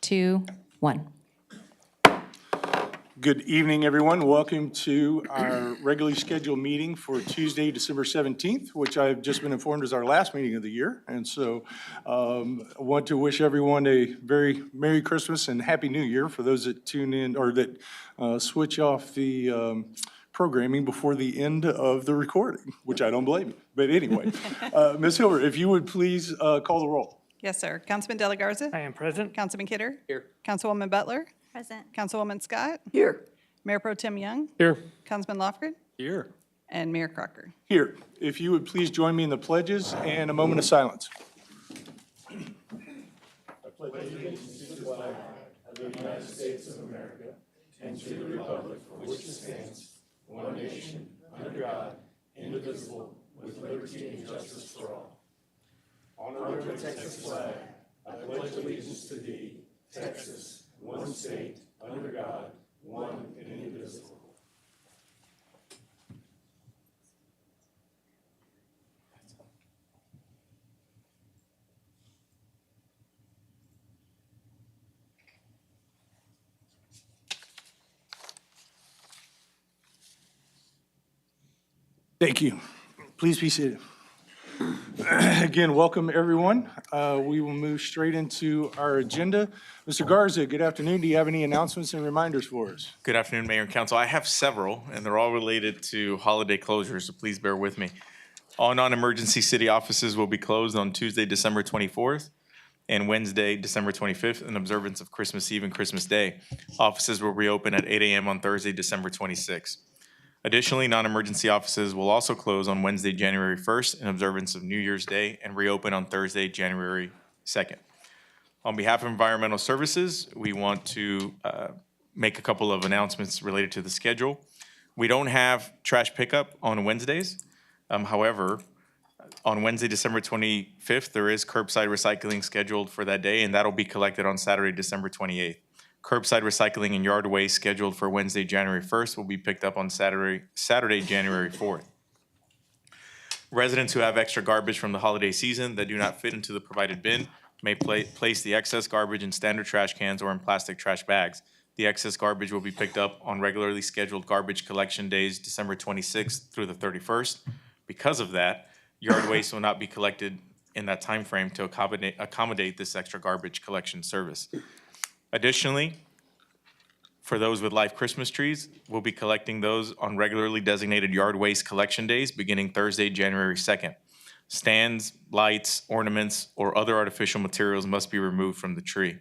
2, 1. Good evening, everyone. Welcome to our regularly scheduled meeting for Tuesday, December 17th, which I've just been informed is our last meeting of the year. And so I want to wish everyone a very Merry Christmas and Happy New Year for those that tune in or that switch off the programming before the end of the recording, which I don't blame you. But anyway, Ms. Hilbert, if you would please call the roll. Yes, sir. Councilman De La Garza? I am present. Councilman Kidder? Here. Councilwoman Butler? Present. Councilwoman Scott? Here. Mayor Pro Tem Young? Here. Councilman Lofgren? Here. And Mayor Crocker. Here. If you would please join me in the pledges and a moment of silence. Thank you. Please be seated. Again, welcome, everyone. We will move straight into our agenda. Mr. Garza, good afternoon. Do you have any announcements and reminders for us? Good afternoon, Mayor and Council. I have several, and they're all related to holiday closures, so please bear with me. All non-emergency city offices will be closed on Tuesday, December 24th, and Wednesday, December 25th, in observance of Christmas Eve and Christmas Day. Offices will reopen at 8 a.m. on Thursday, December 26th. Additionally, non-emergency offices will also close on Wednesday, January 1st, in observance of New Year's Day, and reopen on Thursday, January 2nd. On behalf of Environmental Services, we want to make a couple of announcements related to the schedule. We don't have trash pickup on Wednesdays. However, on Wednesday, December 25th, there is curbside recycling scheduled for that day, and that'll be collected on Saturday, December 28th. Curbside recycling and yard waste scheduled for Wednesday, January 1st will be picked up on Saturday, January 4th. Residents who have extra garbage from the holiday season that do not fit into the provided bin may place the excess garbage in standard trash cans or in plastic trash bags. The excess garbage will be picked up on regularly scheduled garbage collection days, December 26th through the 31st. Because of that, yard waste will not be collected in that time frame to accommodate this extra garbage collection service. Additionally, for those with live Christmas trees, we'll be collecting those on regularly designated yard waste collection days beginning Thursday, January 2nd. Stands, lights, ornaments, or other artificial materials must be removed from the tree.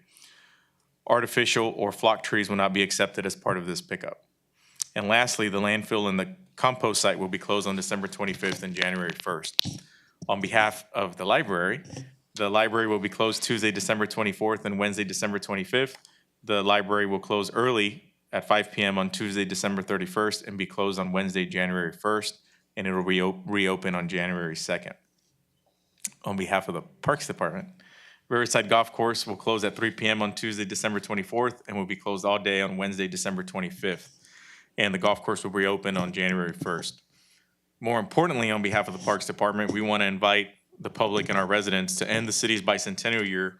Artificial or flock trees will not be accepted as part of this pickup. And lastly, the landfill and the compost site will be closed on December 25th and January 1st. On behalf of the library will be closed Tuesday, December 24th and Wednesday, December 25th. The library will close early at 5 p.m. on Tuesday, December 31st and be closed on Wednesday, January 1st, and it will reopen on January 2nd. On behalf of the Parks Department, Riverside Golf Course will close at 3 p.m. on Tuesday, December 24th and will be closed all day on Wednesday, December 25th. And the golf course will reopen on January 1st. More importantly, on behalf of the Parks Department, we want to invite the public and our residents to end the city's bicentennial year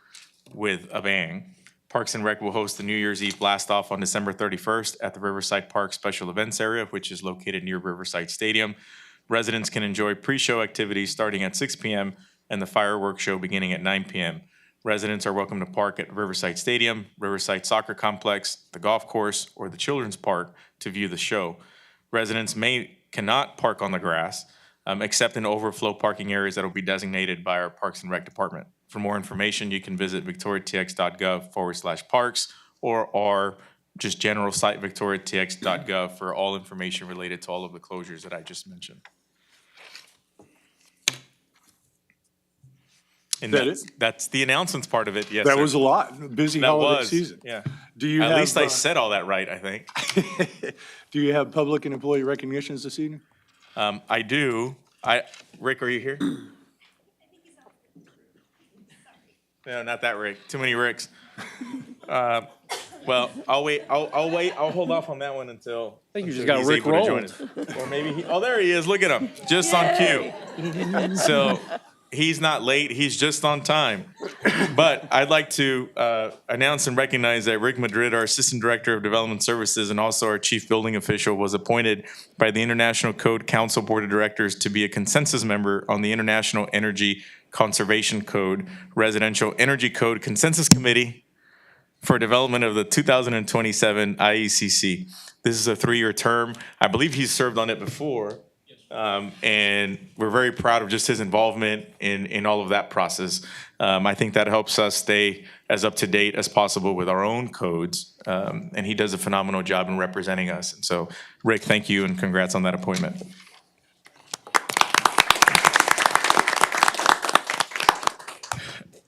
with a bang. Parks and Rec will host the New Year's Eve blast-off on December 31st at the Riverside Park Special Events Area, which is located near Riverside Stadium. Residents can enjoy pre-show activities starting at 6 p.m. and the fireworks show beginning at 9 p.m. Residents are welcome to park at Riverside Stadium, Riverside Soccer Complex, the golf course, or the Children's Park to view the show. Residents cannot park on the grass, except in overflow parking areas that will be designated by our Parks and Rec Department. For more information, you can visit victoriatx.gov/parks or our just general site victoriatx.gov for all information related to all of the closures that I just mentioned. And that's the announcements part of it, yes, That sir. was a lot. Busy That holiday was, season. yeah. Do you At least I said all that right, I think. Do you have public and employee recognitions this evening? I do. Rick, are you here? No, not that Rick. Too many Ricks. Well, I'll wait. I'll hold off on that one until I think you just got Rick able to join rolled. us. Or maybe oh, there he is. Look at him, just on cue. So He's not late, he's just on time. But I'd like to announce and recognize that Rick Madrid, our Assistant Director of Development Services and also our Chief Building Official, was appointed by the International Code Council Board of Directors to be a consensus member on the International Energy Conservation Code Residential Energy Code Consensus Committee for development of the 2027 IECC. This is a 3-year term. I believe he's served on it before. And we're very proud of just his involvement in all of that process. I think that helps us stay as up to date as possible with our own codes. And he does a phenomenal job in representing us. And so, Rick, thank you and congrats on that appointment.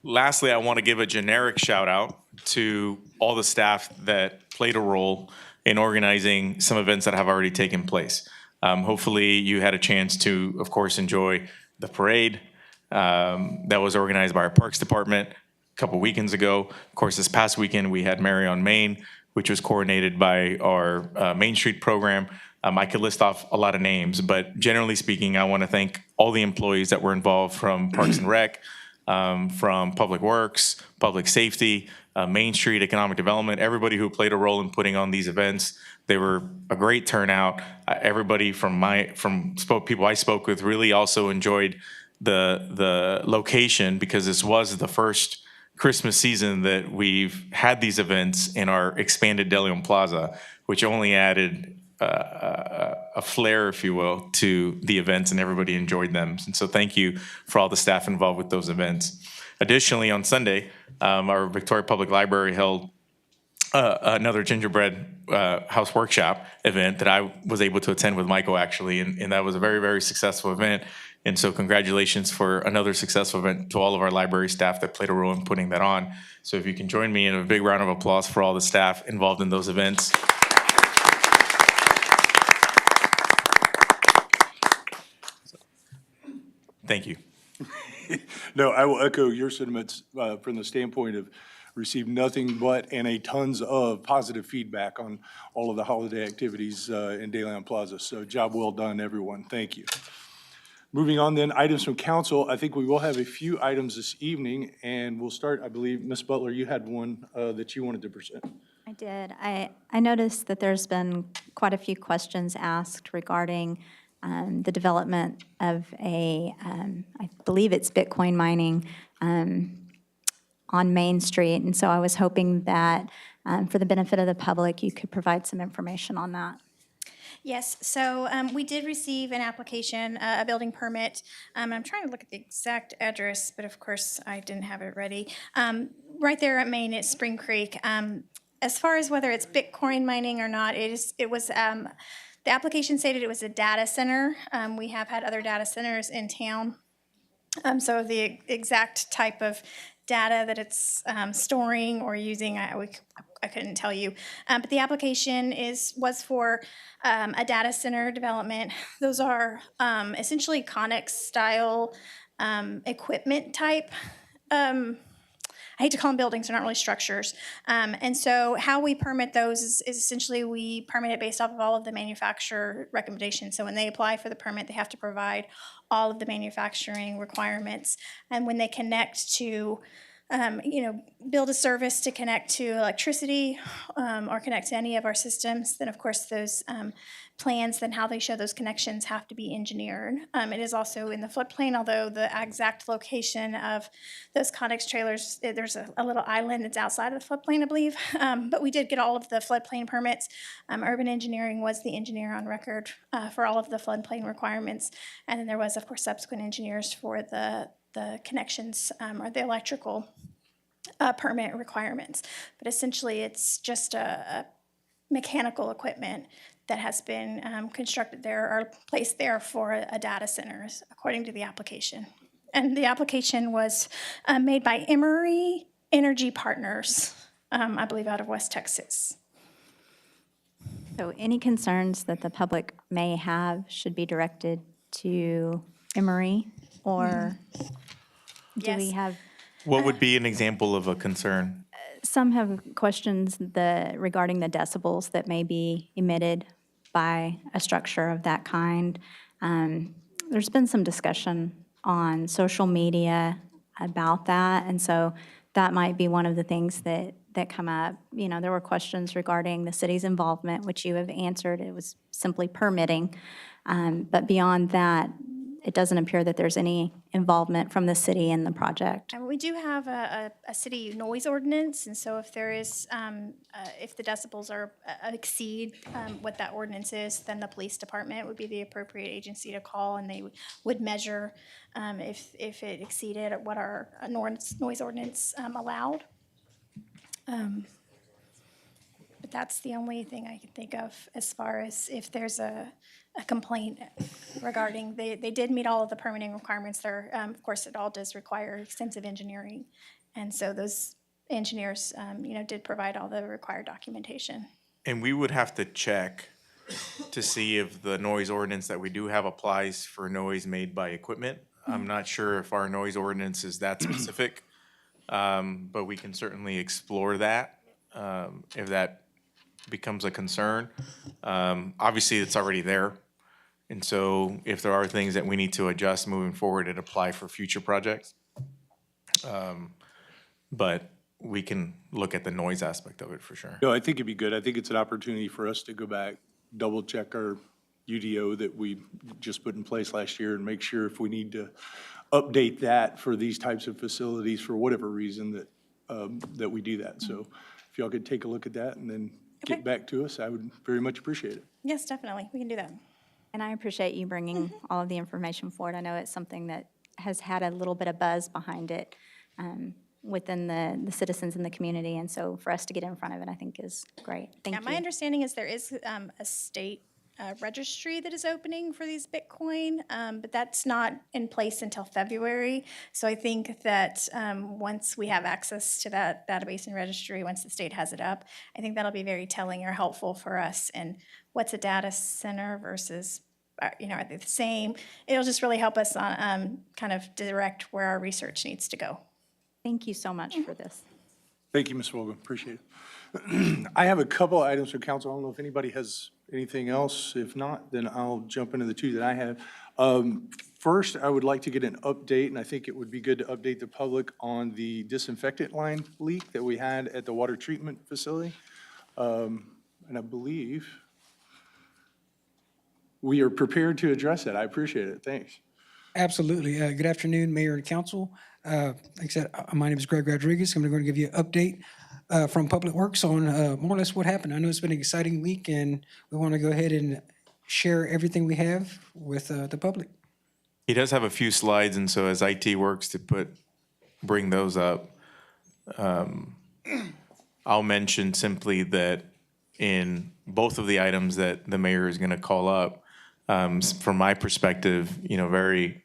Lastly, I want to give a generic shout out to all the staff that played a role in organizing some events that have already taken place. Hopefully you had a chance to, of course, enjoy the parade that was organized by our Parks Department a couple weekends ago. Of course, this past weekend we had Mary on Main, which was coordinated by our Main Street program. I could list off a lot of names, but generally speaking, I want to thank all the employees that were involved from Parks and Rec, from Public Works, Public Safety, Main Street, Economic Development, everybody who played a role in putting on these events. They were a great turnout. Everybody from people I spoke with really also enjoyed the location because this was the first Christmas season that we've had these events in our expanded De Leon Plaza, which only added a flair, if you will, to the events, and everybody enjoyed them. And so thank you for all the staff involved with those events. Additionally, on Sunday, our Victoria Public Library held another gingerbread house workshop event that I was able to attend with Michael, actually, and that was a very, very successful event. And so congratulations for another successful event to all of our library staff that played a role in putting that on. So if you can join me in a big round of applause for all the staff involved in those events. Thank you. No, I will echo your sentiments from the standpoint of received nothing but and a tons of positive feedback on all of the holiday activities in De Leon Plaza. So job well done, everyone. Thank you. Moving on then, items from council. I think we will have a few items this evening, and we'll start, I believe, Ms. Butler, you had one that you wanted to present. I did. I noticed that there's been quite a few questions asked regarding the development of I believe it's Bitcoin mining on Main Street. And so I was hoping that for the benefit of the public, you could provide some information on that. Yes, so we did receive an application, a building permit. I'm trying to look at the exact address, but of course I didn't have it ready. Right there at Main at Spring Creek. As far as whether it's Bitcoin mining or not, the application stated it was a data center. We have had other data centers in town. So the exact type of data that it's storing or using, I couldn't tell you. But the application was for a data center development. Those are essentially Connex style equipment type. I hate to call them buildings, they're not really structures. And so how we permit those is essentially we permit it based off of all of the manufacturer recommendations. So when they apply for the permit, they have to provide all of the manufacturing requirements. And when they connect to, build a service to connect to electricity or connect to any of our systems, then of course those plans, then how they show those connections have to be engineered. It is also in the floodplain, although the exact location of those Connex trailers, there's a little island that's outside of the floodplain, I believe. But we did get all of the floodplain permits. Urban Engineering was the engineer on record for all of the floodplain requirements. And then there was, of course, subsequent engineers for the connections or the electrical permit requirements. But essentially, it's just a mechanical equipment that has been constructed there or placed there for a data center, according to the application. And the application was made by Emory Energy Partners, I believe out of West Texas. So any concerns that the public may have should be directed to Emory, or do we Yes. have? What would be an example of a concern? Some have questions regarding the decibels that may be emitted by a structure of that kind. There's been some discussion on social media about that, and so that might be one of the things that come up. You know, there were questions regarding the city's involvement, which you have answered. It was simply permitting. But beyond that, it doesn't appear that there's any involvement from the city in the project. And we do have a city noise ordinance, and so if there is, if the decibels are, exceed what that ordinance is, then the police department would be the appropriate agency to call, and they would measure if it exceeded what our noise ordinance allowed. But that's the only thing I can think of as far as if there's a complaint regarding, they did meet all of the permitting requirements there. Of course, it all does require extensive engineering. And so those engineers, did provide all the required documentation. And we would have to check to see if the noise ordinance that we do have applies for noise made by equipment. I'm not sure if our noise ordinance is that specific, but we can certainly explore that if that becomes a concern. Obviously, it's already there. And so if there are things that we need to adjust moving forward, it apply for future projects. But we can look at the noise aspect of it for sure. No, I think it'd be good. I think it's an opportunity for us to go back, double check our UDO that we just put in place last year and make sure if we need to update that for these types of facilities for whatever reason that we do that. So if y'all could take a look at that and then get back to us, I would very much appreciate it. Yes, definitely, we can do that. And I appreciate you bringing all of the information forward. I know it's something that has had a little bit of buzz behind it within the citizens in the community, and so for us to get in front of it, I think is great. Thank Yeah, you. my understanding is there is a state registry that is opening for these Bitcoin, but that's not in place until February. So I think that once we have access to that database and registry, once the state has it up, I think that'll be very telling or helpful for us. And what's a data center versus, are they the same? It'll just really help us on kind of direct where our research needs to go. Thank you so much for this. Thank you, Ms. Vogel. Appreciate it. I have a couple of items for council. I don't know if anybody has anything else. If not, then I'll jump into the two that I have. First, I would like to get an update, and I think it would be good to update the public on the disinfectant line leak that we had at the water treatment facility. And I believe we are prepared to address it. I appreciate it. Thanks. Absolutely. Good afternoon, Mayor and Council. Like I said, my name is Greg Rodriguez. I'm going to give you an update from Public Works on more or less what happened. I know it's been an exciting week, and we want to go ahead and share everything we have with the public. He does have a few slides, and so as IT works to bring those up, I'll mention simply that in both of the items that the mayor is going to call up, from my perspective, very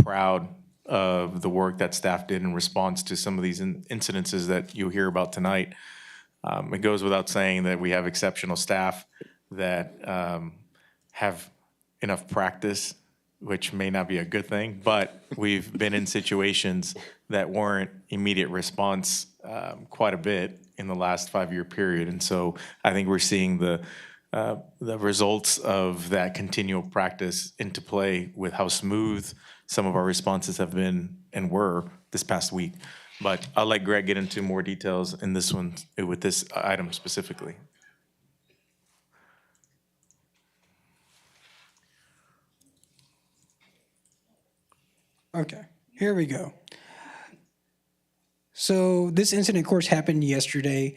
proud of the work that staff did in response to some of these incidences that you'll hear about tonight. It goes without saying that we have exceptional staff that have enough practice, which may not be a good thing, but we've been in situations that warrant immediate response quite a bit in the last 5-year period. And so I think we're seeing the results of that continual practice into play with how smooth some of our responses have been and were this past week. But I'll let Greg get into more details in this one, with this item specifically. Okay, here we go. So this incident, of course, happened yesterday.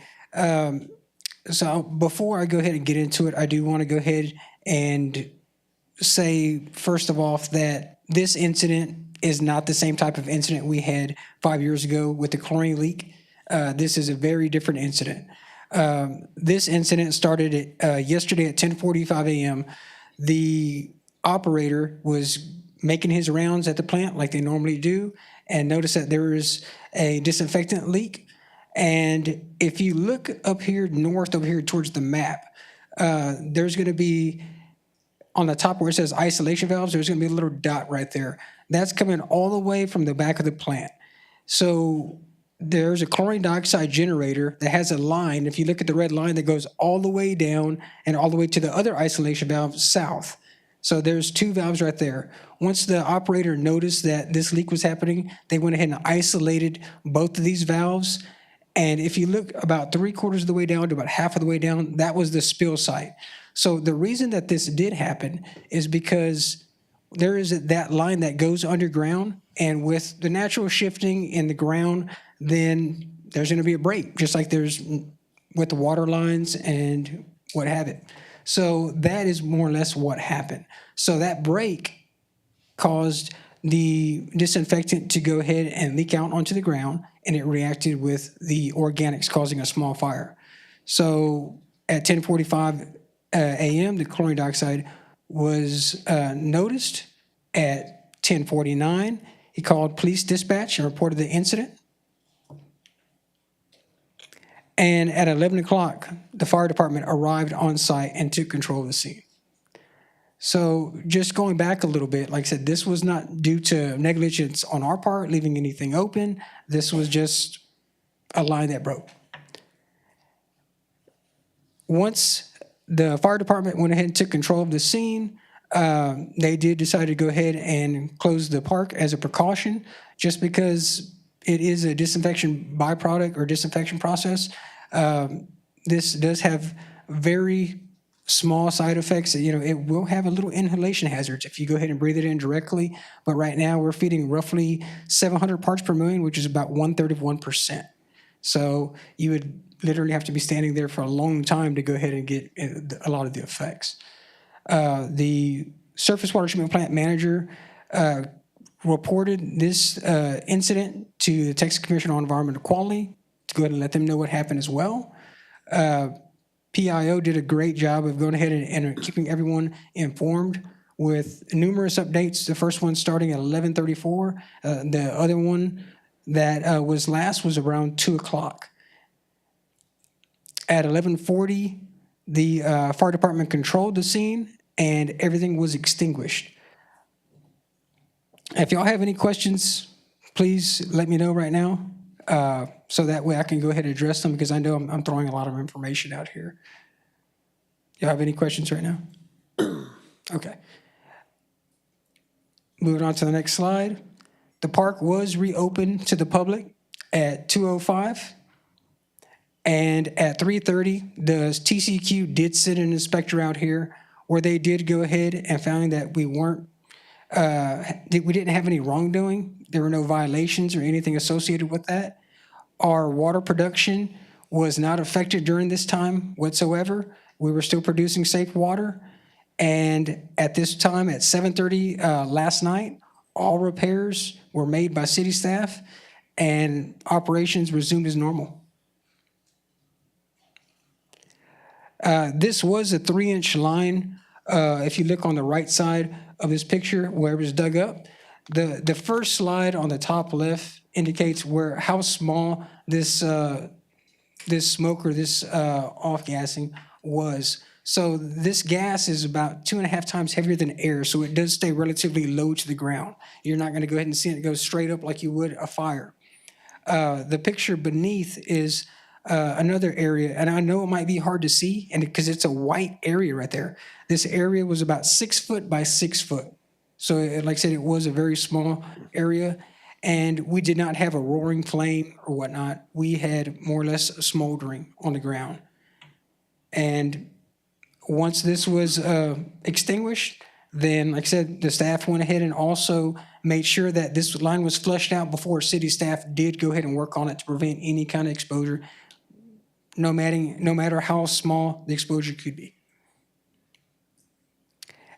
So before I go ahead and get into it, I do want to go ahead and say, first of all, that this incident is not the same type of incident we had 5 years ago with the chlorine leak. This is a very different incident. This incident started yesterday at 10:45 a.m. The operator was making his rounds at the plant like they normally do and noticed that there was a disinfectant leak. And if you look up here north over here towards the map, there's going to be on the top where it says isolation valves, there's going to be a little dot right there. That's coming all the way from the back of the plant. So there's a chlorine dioxide generator that has a line, if you look at the red line, that goes all the way down and all the way to the other isolation valve south. So there's two valves right there. Once the operator noticed that this leak was happening, they went ahead and isolated both of these valves. And if you look about 3/4 of the way down to about half of the way down, that was the spill site. So the reason that this did happen is because there is that line that goes underground, and with the natural shifting in the ground, then there's going to be a break, just like there's with the water lines and what have it. So that is more or less what happened. So that break caused the disinfectant to go ahead and leak out onto the ground, and it reacted with the organics, causing a small fire. So at 10:45 a.m., the chlorine dioxide was noticed. At 10:49, he called police dispatch and reported the incident. And at 11 o'clock, the fire department arrived on site and took control of the scene. So just going back a little bit, like I said, this was not due to negligence on our part, leaving anything open. This was just a line that broke. Once the fire department went ahead and took control of the scene, they did decide to go ahead and close the park as a precaution, just because it is a disinfection byproduct or disinfection process. This does have very small side effects. You know, it will have a little inhalation hazards if you go ahead and breathe it in directly. But right now we're feeding roughly 700 parts per million, which is about 1/3 of 1%. So you would literally have to be standing there for a long time to go ahead and get a lot of the effects. The surface water treatment plant manager reported this incident to the Texas Commission on Environmental Quality to go ahead and let them know what happened as well. PIO did a great job of going ahead and keeping everyone informed with numerous updates. The first one starting at 11:34. The other one that was last was around 2 o'clock. At 11:40, the fire department controlled the scene and everything was extinguished. If y'all have any questions, please let me know right now. So that way I can go ahead and address them, because I know I'm throwing a lot of information out here. Y'all have any questions right now? Okay. Moving on to the next slide. The park was reopened to the public at 2:05. And at 3:30, the TCQ did send an inspector out here where they did go ahead and found that we didn't have any wrongdoing. There were no violations or anything associated with that. Our water production was not affected during this time whatsoever. We were still producing safe water. And at this time, at 7:30 last night, all repairs were made by city staff and operations resumed as normal. This was a 3-inch line. If you look on the right side of this picture where it was dug up, the first slide on the top left indicates how small this smoke or this off-gassing was. So this gas is about 2.5 times heavier than air, so it does stay relatively low to the ground. You're not going to go ahead and see it go straight up like you would a fire. The picture beneath is another area, and I know it might be hard to see, and because it's a white area right there. This area was about 6 foot by 6 foot. So like I said, it was a very small area, and we did not have a roaring flame or whatnot. We had more or less a smoldering on the ground. And once this was extinguished, then, like I said, the staff went ahead and also made sure that this line was flushed out before city staff did go ahead and work on it to prevent any kind of exposure, no matter how small the exposure could be.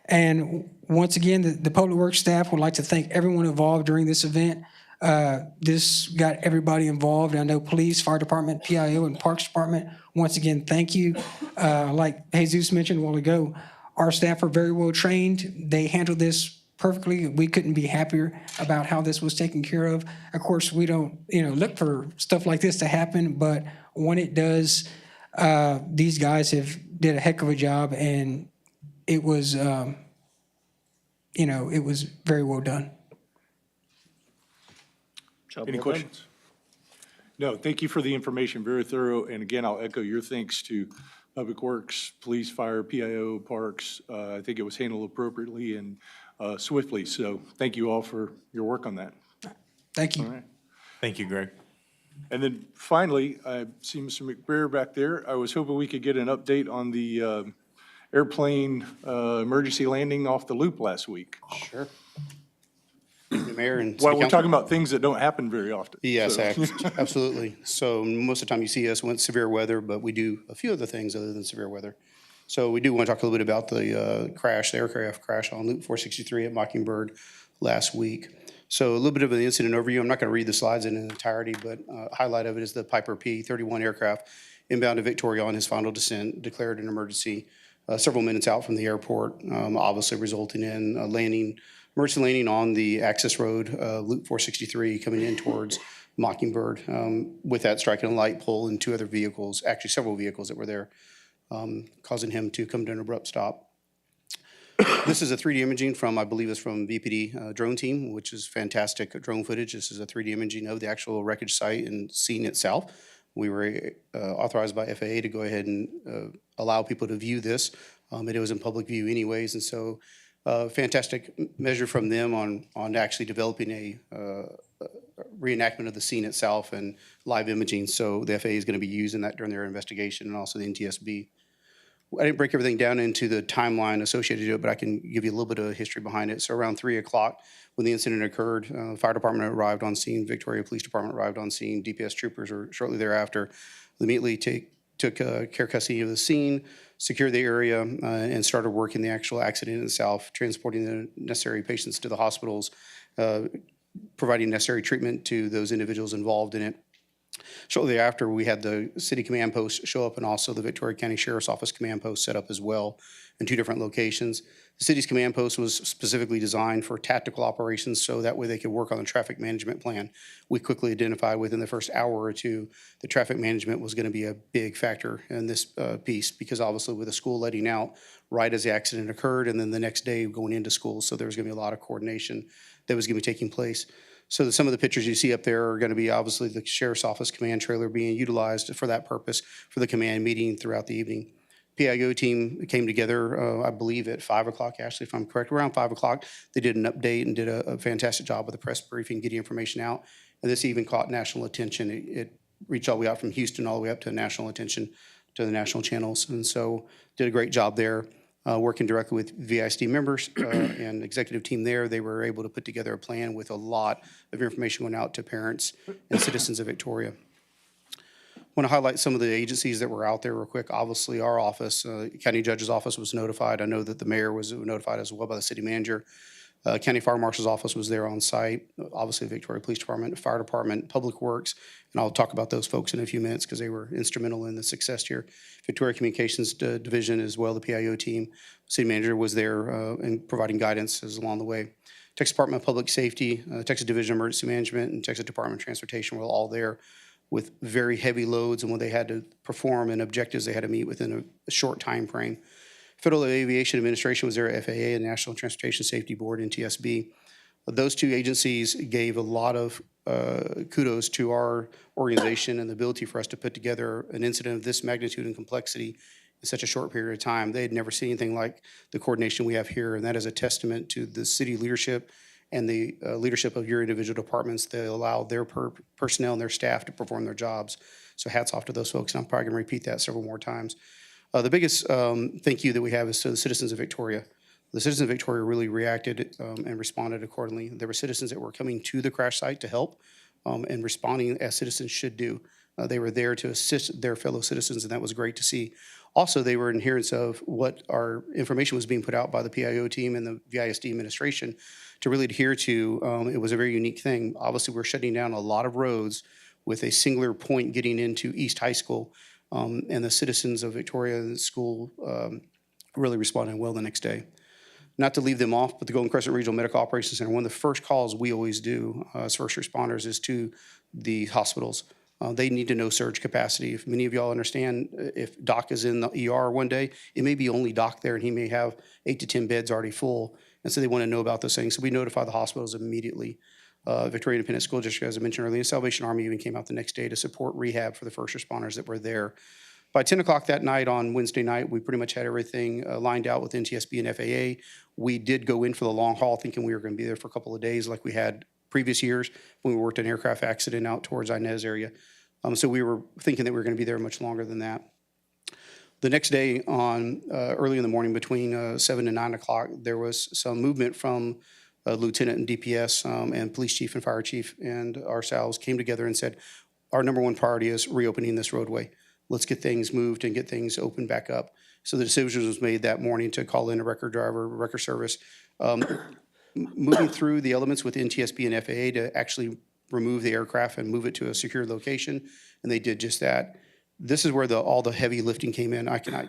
And once again, the Public Works staff would like to thank everyone involved during this event. This got everybody involved. I know police, fire department, PIO, and Parks Department. Once again, thank you. Like Jesus mentioned a while ago, our staff are very well trained. They handled this perfectly. We couldn't be happier about how this was taken care of. Of course, we don't, look for stuff like this to happen, but when it does, these guys did a heck of a job, and it was, it was very well done. Any questions? No, thank you for the information, very thorough. And again, I'll echo your thanks to Public Works, Police, Fire, PIO, Parks. I think it was handled appropriately and swiftly. So thank you all for your work on that. Thank All you. right. Thank you, Greg. And then finally, I see Mr. McBrayer back there. I was hoping we could get an update on the airplane emergency landing off the loop last week. Sure. The mayor and city Well, we're council. talking about things that don't happen very often. Yes, so. absolutely. So most of the time you see us when it's severe weather, but we do a few other things other than severe weather. So we do want to talk a little bit about the crash, the aircraft crash on Loop 463 at Mockingbird last week. So a little bit of an incident overview. I'm not going to read the slides in entirety, but highlight of it is the Piper P-31 aircraft inbound to Victoria on his final descent, declared an emergency several minutes out from the airport, obviously resulting in emergency landing on the access road, Loop 463, coming in towards Mockingbird, with that striking a light pole and two other vehicles, actually several vehicles that were there, causing him to come to an abrupt stop. This is a 3D imaging from, I believe it's from VPD drone team, which is fantastic drone footage. This is a 3D imaging of the actual wreckage site and scene itself. We were authorized by FAA to go ahead and allow people to view this. It was in public view anyways, and so fantastic measure from them on actually developing a reenactment of the scene itself and live imaging. So the FAA is going to be using that during their investigation, and also the NTSB. I didn't break everything down into the timeline associated to it, but I can give you a little bit of history behind it. So around 3 o'clock when the incident occurred, fire department arrived on scene, Victoria Police Department arrived on scene, DPS troopers were shortly thereafter, immediately took care custody of the scene, secured the area, and started working the actual accident itself, transporting the necessary patients to the hospitals, providing necessary treatment to those individuals involved in it. Shortly after, we had the city command post show up and also the Victoria County Sheriff's Office command post set up as well in 2 different locations. The city's command post was specifically designed for tactical operations, so that way they could work on the traffic management plan. We quickly identified within the first hour or two the traffic management was going to be a big factor in this piece, because obviously with the school letting out right as the accident occurred and then the next day going into school, so there was going to be a lot of coordination that was going to be taking place. So some of the pictures you see up there are going to be obviously the Sheriff's Office command trailer being utilized for that purpose for the command meeting throughout the evening. PIO team came together, I believe at 5 o'clock, Ashley, if I'm correct, around 5 o'clock. They did an update and did a fantastic job with the press briefing, getting information out. And this even caught national attention. It reached all the way out from Houston all the way up to national attention to the national channels. And so did a great job there. Working directly with VISD members and executive team there, they were able to put together a plan with a lot of information going out to parents and citizens of Victoria. I want to highlight some of the agencies that were out there real quick. Obviously, our office, County Judge's Office was notified. I know that the mayor was notified as well by the city manager. County Fire Marshal's Office was there on site. Obviously, Victoria Police Department, Fire Department, Public Works, and I'll talk about those folks in a few minutes because they were instrumental in the success here. Victoria Communications Division as well, the PIO team. City manager was there and providing guidance as along the way. Texas Department of Public Safety, Texas Division of Emergency Management, and Texas Department of Transportation were all there with very heavy loads and what they had to perform and objectives they had to meet within a short time frame. Federal Aviation Administration was there at FAA and National Transportation Safety Board, NTSB. Those 2 agencies gave a lot of kudos to our organization and the ability for us to put together an incident of this magnitude and complexity in such a short period of time. They had never seen anything like the coordination we have here, and that is a testament to the city leadership and the leadership of your individual departments that allow their personnel and their staff to perform their jobs. So hats off to those folks, and I'm probably going to repeat that several more times. The biggest thank you that we have is to the citizens of Victoria. The citizens of Victoria really reacted and responded accordingly. There were citizens that were coming to the crash site to help and responding as citizens should do. They were there to assist their fellow citizens, and that was great to see. Also, they were in adherence of what our information was being put out by the PIO team and the VISD administration to really adhere to. It was a very unique thing. Obviously, we're shutting down a lot of roads with a singular point getting into East High School. And the citizens of Victoria School really responded well the next day. Not to leave them off, but the Golden Crescent Regional Medical Operations Center, one of the first calls we always do as first responders is to the hospitals. They need to know surge capacity. If many of y'all understand, if Doc is in the ER one day, it may be only Doc there and he may have 8 to 10 beds already full. And so they want to know about those things. So we notify the hospitals immediately. Victoria Independent School District, as I mentioned earlier, Salvation Army even came out the next day to support rehab for the first responders that were there. By 10 o'clock that night on Wednesday night, we pretty much had everything lined out with NTSB and FAA. We did go in for the long haul thinking we were going to be there for a couple of days like we had previous years when we worked an aircraft accident out towards Inez area. So we were thinking that we were going to be there much longer than that. The next day on early in the morning between 7 and 9 o'clock, there was some movement from lieutenant and DPS and police chief and fire chief and ourselves came together and said, our number one priority is reopening this roadway. Let's get things moved and get things opened back up. So the decision was made that morning to call in a record driver, record service, moving through the elements with NTSB and FAA to actually remove the aircraft and move it to a secure location, and they did just that. This is where all the heavy lifting came in. I cannot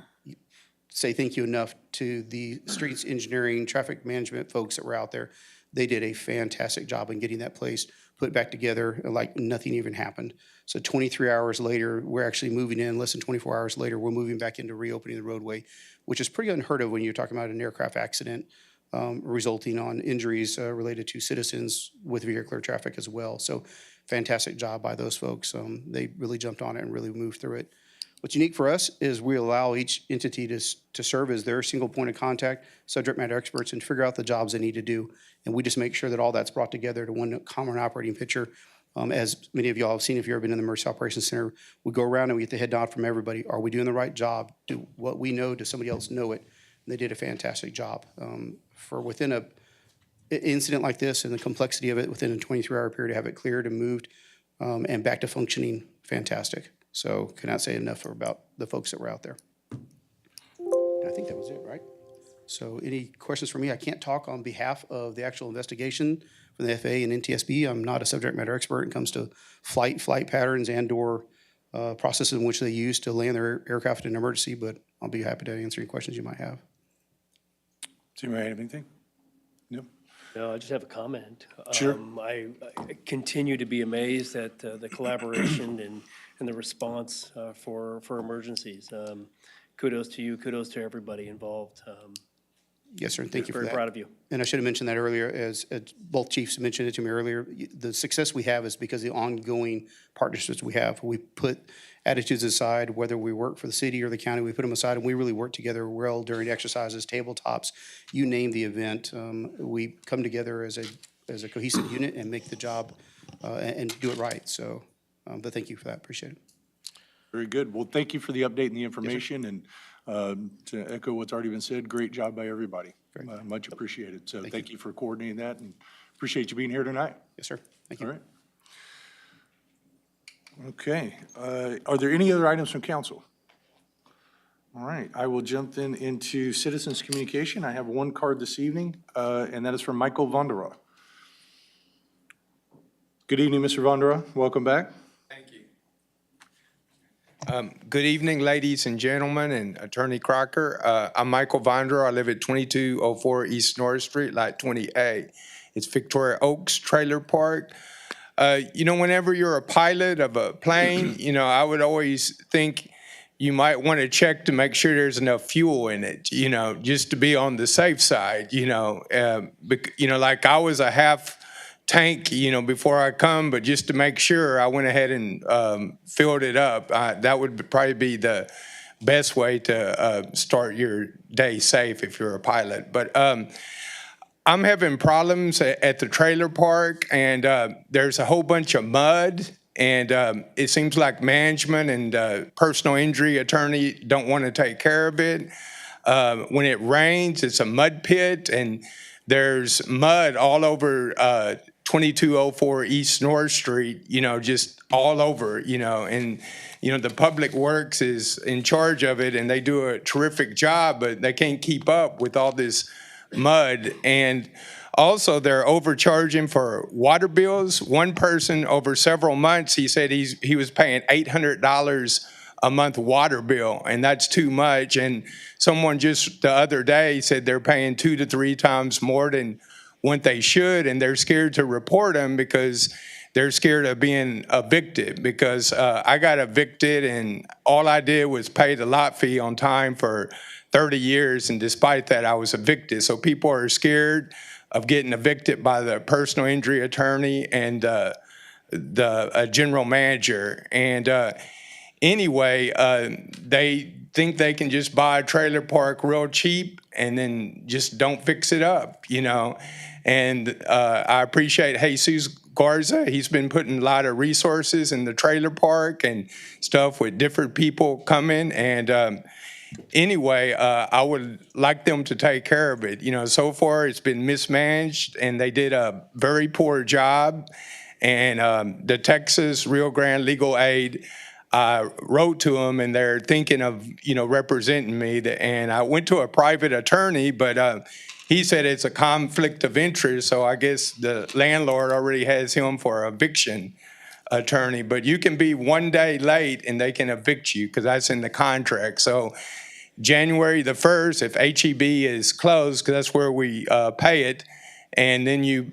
say thank you enough to the streets engineering, traffic management folks that were out there. They did a fantastic job in getting that place put back together like nothing even happened. So 23 hours later, we're actually moving in. Less than 24 hours later, we're moving back into reopening the roadway, which is pretty unheard of when you're talking about an aircraft accident resulting on injuries related to citizens with vehicular traffic as well. So fantastic job by those folks. They really jumped on it and really moved through it. What's unique for us is we allow each entity to serve as their single point of contact, subject matter experts, and figure out the jobs they need to do. And we just make sure that all that's brought together to one common operating picture. As many of y'all have seen, if you've ever been in the Emergency Operations Center, we go around and we get the head nod from everybody. Are we doing the right job? Do what we know, does somebody else know it? And they did a fantastic job. For within an incident like this and the complexity of it, within a 23-hour period to have it cleared and moved and back to functioning, fantastic. So cannot say enough about the folks that were out there. I think that was it, right? So any questions for me? I can't talk on behalf of the actual investigation for the FAA and NTSB. I'm not a subject matter expert when it comes to flight patterns and or processes in which they use to land their aircraft in an emergency, but I'll be happy to answer any questions you might have. Does anybody have anything? No? No, I just have a comment. Sure. I continue to be amazed at the collaboration and the response for emergencies. Kudos to you, kudos to everybody involved. Yes, sir, and thank you for that. Very proud of you. And I should have mentioned that earlier, as both chiefs mentioned it to me earlier. The success we have is because of the ongoing partnerships we have. We put attitudes aside, whether we work for the city or the county, we put them aside, and we really work together well during exercises, tabletops, you name the event. We come together as a cohesive unit and make the job and do it right. So, but thank you for that. Appreciate it. Very good. Well, thank you for the update and the information. And to echo what's already been said, great job by everybody. Much appreciated. So thank you for coordinating that and appreciate you being here tonight. Yes, sir. Thank you. All right. Okay. Are there any other items from council? All right. I will jump then into citizens communication. I have one card this evening, and that is from Michael Vondera. Good evening, Mr. Vondera. Welcome back. Good evening, ladies and gentlemen, and Attorney Crocker. I'm Michael Vondra. I live at 2204 East North Street, Lot 20A. It's Victoria Oaks Trailer Park. Whenever you're a pilot of a plane, I would always think you might want to check to make sure there's enough fuel in it, just to be on the safe side, like I was a half tank, before I come, but just to make sure, I went ahead and filled it up. That would probably be the best way to start your day safe if you're a pilot. But I'm having problems at the trailer park, and there's a whole bunch of mud, and it seems like management and personal injury attorney don't want to take care of it. When it rains, it's a mud pit, and there's mud all over 2204 East North Street, just all over, and, the Public Works is in charge of it, and they do a terrific job, but they can't keep up with all this mud. And also, they're overcharging for water bills. One person over several months, he said he was paying $800 a month water bill, and that's too much. And someone just the other day said they're paying 2 to 3 times more than what they should, and they're scared to report them because they're scared of being evicted. Because I got evicted, and all I did was pay the lot fee on time for 30 years, and despite that, I was evicted. So people are scared of getting evicted by the personal injury attorney and the general manager. And anyway, they think they can just buy a trailer park real cheap and then just don't fix it up, you know? And I appreciate Jesus Garza. He's been putting a lot of resources in the trailer park and stuff with different people coming. And anyway, I would like them to take care of it. You know, so far it's been mismanaged and they did a very poor job. And the Texas Rio Grande Legal Aid wrote to them, and they're thinking of, you know, representing me. And I went to a private attorney, but he said it's a conflict of interest, so I guess the landlord already has him for eviction attorney. But you can be 1 day late and they can evict you because that's in the contract. So January the 1st, if HEB is closed, because that's where we pay it, and then you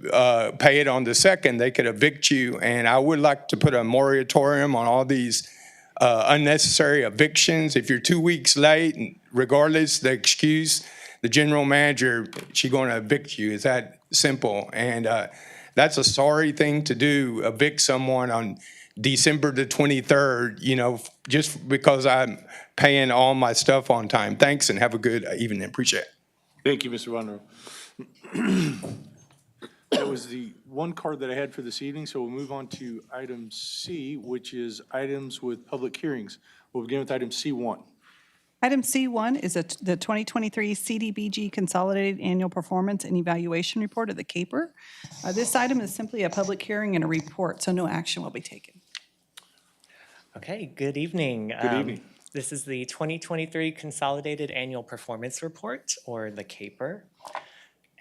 pay it on the 2nd, they could evict you. And I would like to put a moratorium on all these unnecessary evictions. If you're 2 weeks late, regardless the excuse, the general manager, she's going to evict you. It's that simple. And that's a sorry thing to do, evict someone on December the 23rd, you know, just because I'm paying all my stuff on time. Thanks, and have a good evening. Appreciate it. Thank you, Mr. Wendel. That was the one card that I had for this evening, so we'll move on to item C, which is items with public hearings. We'll begin with item C1. Item C1 is the 2023 CDBG Consolidated Annual Performance and Evaluation Report of the CAPER. This item is simply a public hearing and a report, so no action will be taken. Okay, good evening. Good evening. This is the 2023 Consolidated Annual Performance Report, or the CAPER.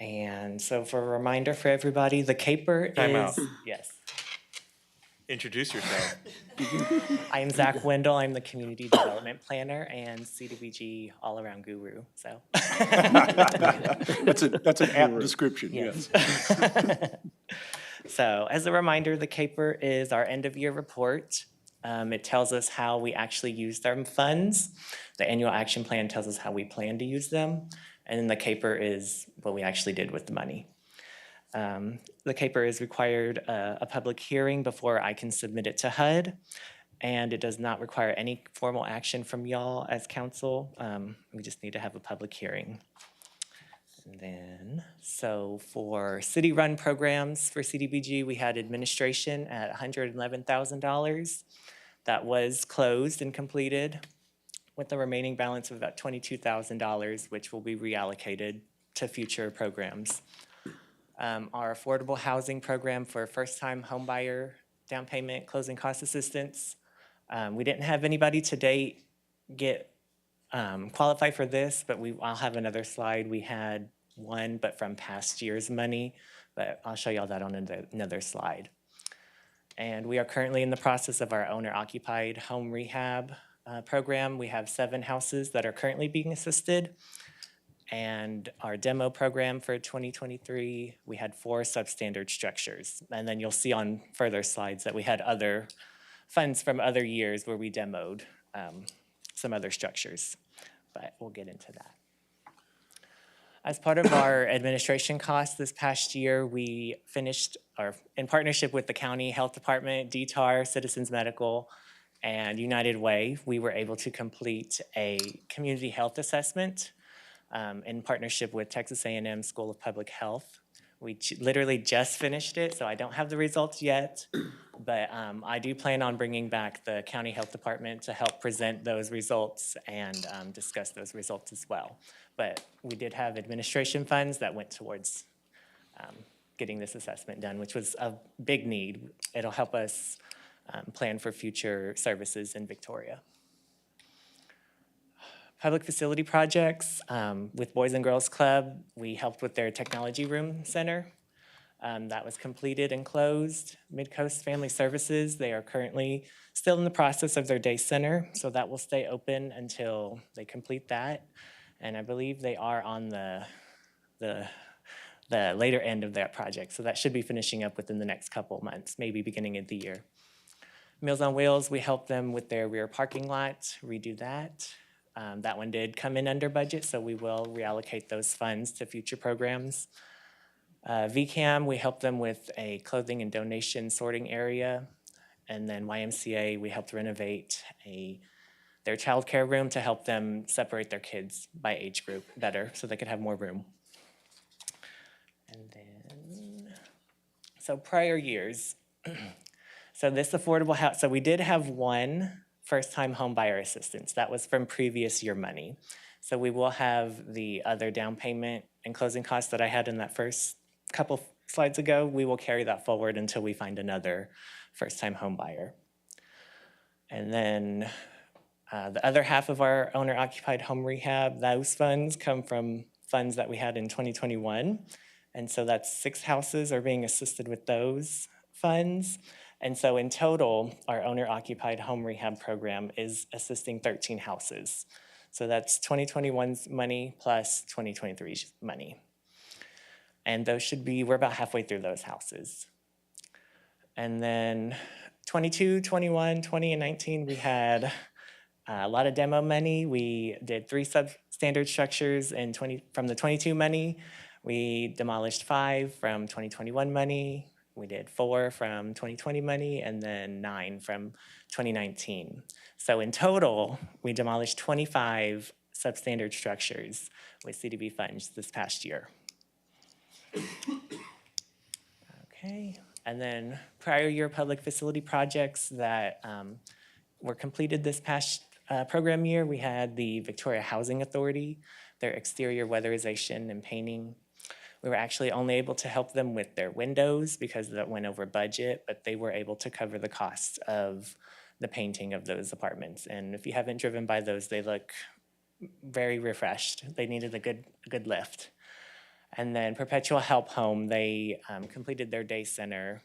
And so for a reminder for everybody, the CAPER Time out. Yes. Introduce yourself. I'm Zach Wendel. I'm the Community Development Planner and CDBG all-around guru, so. That's an apt description, yes. So as a reminder, the CAPER is our end-of-year report. It tells us how we actually used our funds. The annual action plan tells us how we plan to use them. And then the CAPER is what we actually did with the money. The CAPER is required a public hearing before I can submit it to HUD. And it does not require any formal action from y'all as council. We just need to have a public hearing. And then, so for city-run programs for CDBG, we had administration at $111,000. That was closed and completed with the remaining balance of about $22,000, which will be reallocated to future programs. Our affordable housing program for first-time homebuyer down payment closing cost assistance. We didn't have anybody to date get qualify for this, but I'll have another slide. We had one, but from past year's money, but I'll show y'all that on another slide. And we are currently in the process of our owner-occupied home rehab program. We have 7 houses that are currently being assisted. And our demo program for 2023, we had 4 substandard structures. And then you'll see on further slides that we had other funds from other years where we demoed some other structures, but we'll get into that. As part of our administration costs this past year, we finished, in partnership with the county health department, DTAR, Citizens Medical, and United Way, we were able to complete a community health assessment in partnership with Texas A&M School of Public Health. We literally just finished it, so I don't have the results yet, but I do plan on bringing back the county health department to help present those results and discuss those results as well. But we did have administration funds that went towards getting this assessment done, which was a big need. It'll help us plan for future services in Victoria. Public facility projects, with Boys and Girls Club, we helped with their technology room center. That was completed and closed. Midcoast Family Services, they are currently still in the process of their day center, so that will stay open until they complete that. And I believe they are on the later end of that project, so that should be finishing up within the next couple months, maybe beginning of the year. Meals on Wheels, we helped them with their rear parking lot, redo that. That one did come in under budget, so we will reallocate those funds to future programs. VCAM, we helped them with a clothing and donation sorting area. And then YMCA, we helped renovate their childcare room to help them separate their kids by age group better so they could have more room. And then, so prior years. So this affordable house, so we did have one first-time home buyer assistance. That was from previous year money. So we will have the other down payment and closing costs that I had in that first couple slides ago. We will carry that forward until we find another first-time home buyer. And then the other half of our owner-occupied home rehab, those funds come from funds that we had in 2021. And so that's 6 houses are being assisted with those funds. And so in total, our owner-occupied home rehab program is assisting 13 houses. So that's 2021's money plus 2023's money. And those should be, we're about halfway through those houses. And then 22, 21, 20, and 19, we had a lot of demo money. We did 3 substandard structures in from the 22 money. We demolished 5 from 2021 money. We did 4 from 2020 money, and then 9 from 2019. So in total, we demolished 25 substandard structures with CDB funds this past year. Okay, and then prior year public facility projects that were completed this past program year, we had the Victoria Housing Authority, their exterior weatherization and painting. We were actually only able to help them with their windows because that went over budget, but they were able to cover the cost of the painting of those apartments. And if you haven't driven by those, they look very refreshed. They needed a good lift. And then Perpetual Help Home, they completed their their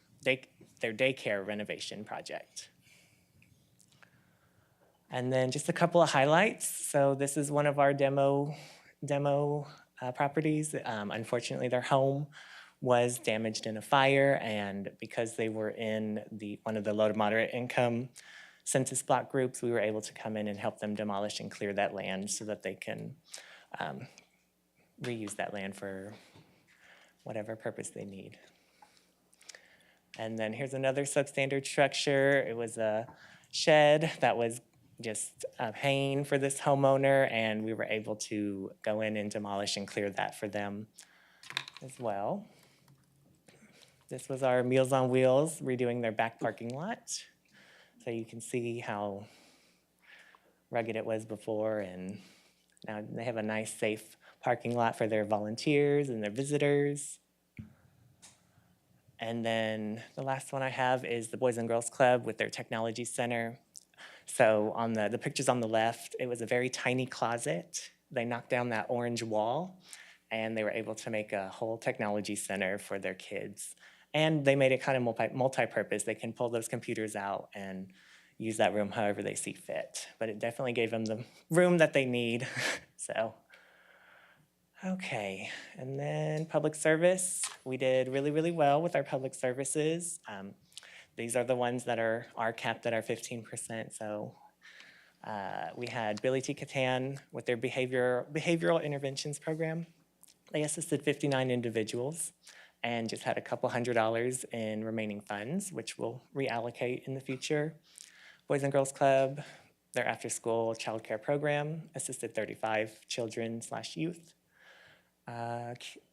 daycare renovation project. And then just a couple of highlights. So this is one of our demo properties. Unfortunately, their home was damaged in a fire, and because they were in one of the low to moderate income census block groups, we were able to come in and help them demolish and clear that land so that they can reuse that land for whatever purpose they need. And then here's another substandard structure. It was a shed that was just a pain for this homeowner, and we were able to go in and demolish and clear that for them as well. This was our Meals on Wheels redoing their back parking lot. So you can see how rugged it was before, and now they have a nice, safe parking lot for their volunteers and their visitors. And then the last one I have is the Boys and Girls Club with their technology center. So on the pictures on the left, it was a very tiny closet. They knocked down that orange wall, and they were able to make a whole technology center for their kids. And they made it kind of multi-purpose. They can pull those computers out and use that room however they see fit. But it definitely gave them the room that they need. So, okay. And then public service. We did really, really well with our public services. These are the ones that are capped at our 15%. So we had Billy T. Catan with their behavioral interventions program. They assisted 59 individuals and just had a couple $100 in remaining funds, which we'll reallocate in the future. Boys and Girls Club, their after-school childcare program, assisted 35 children/youth.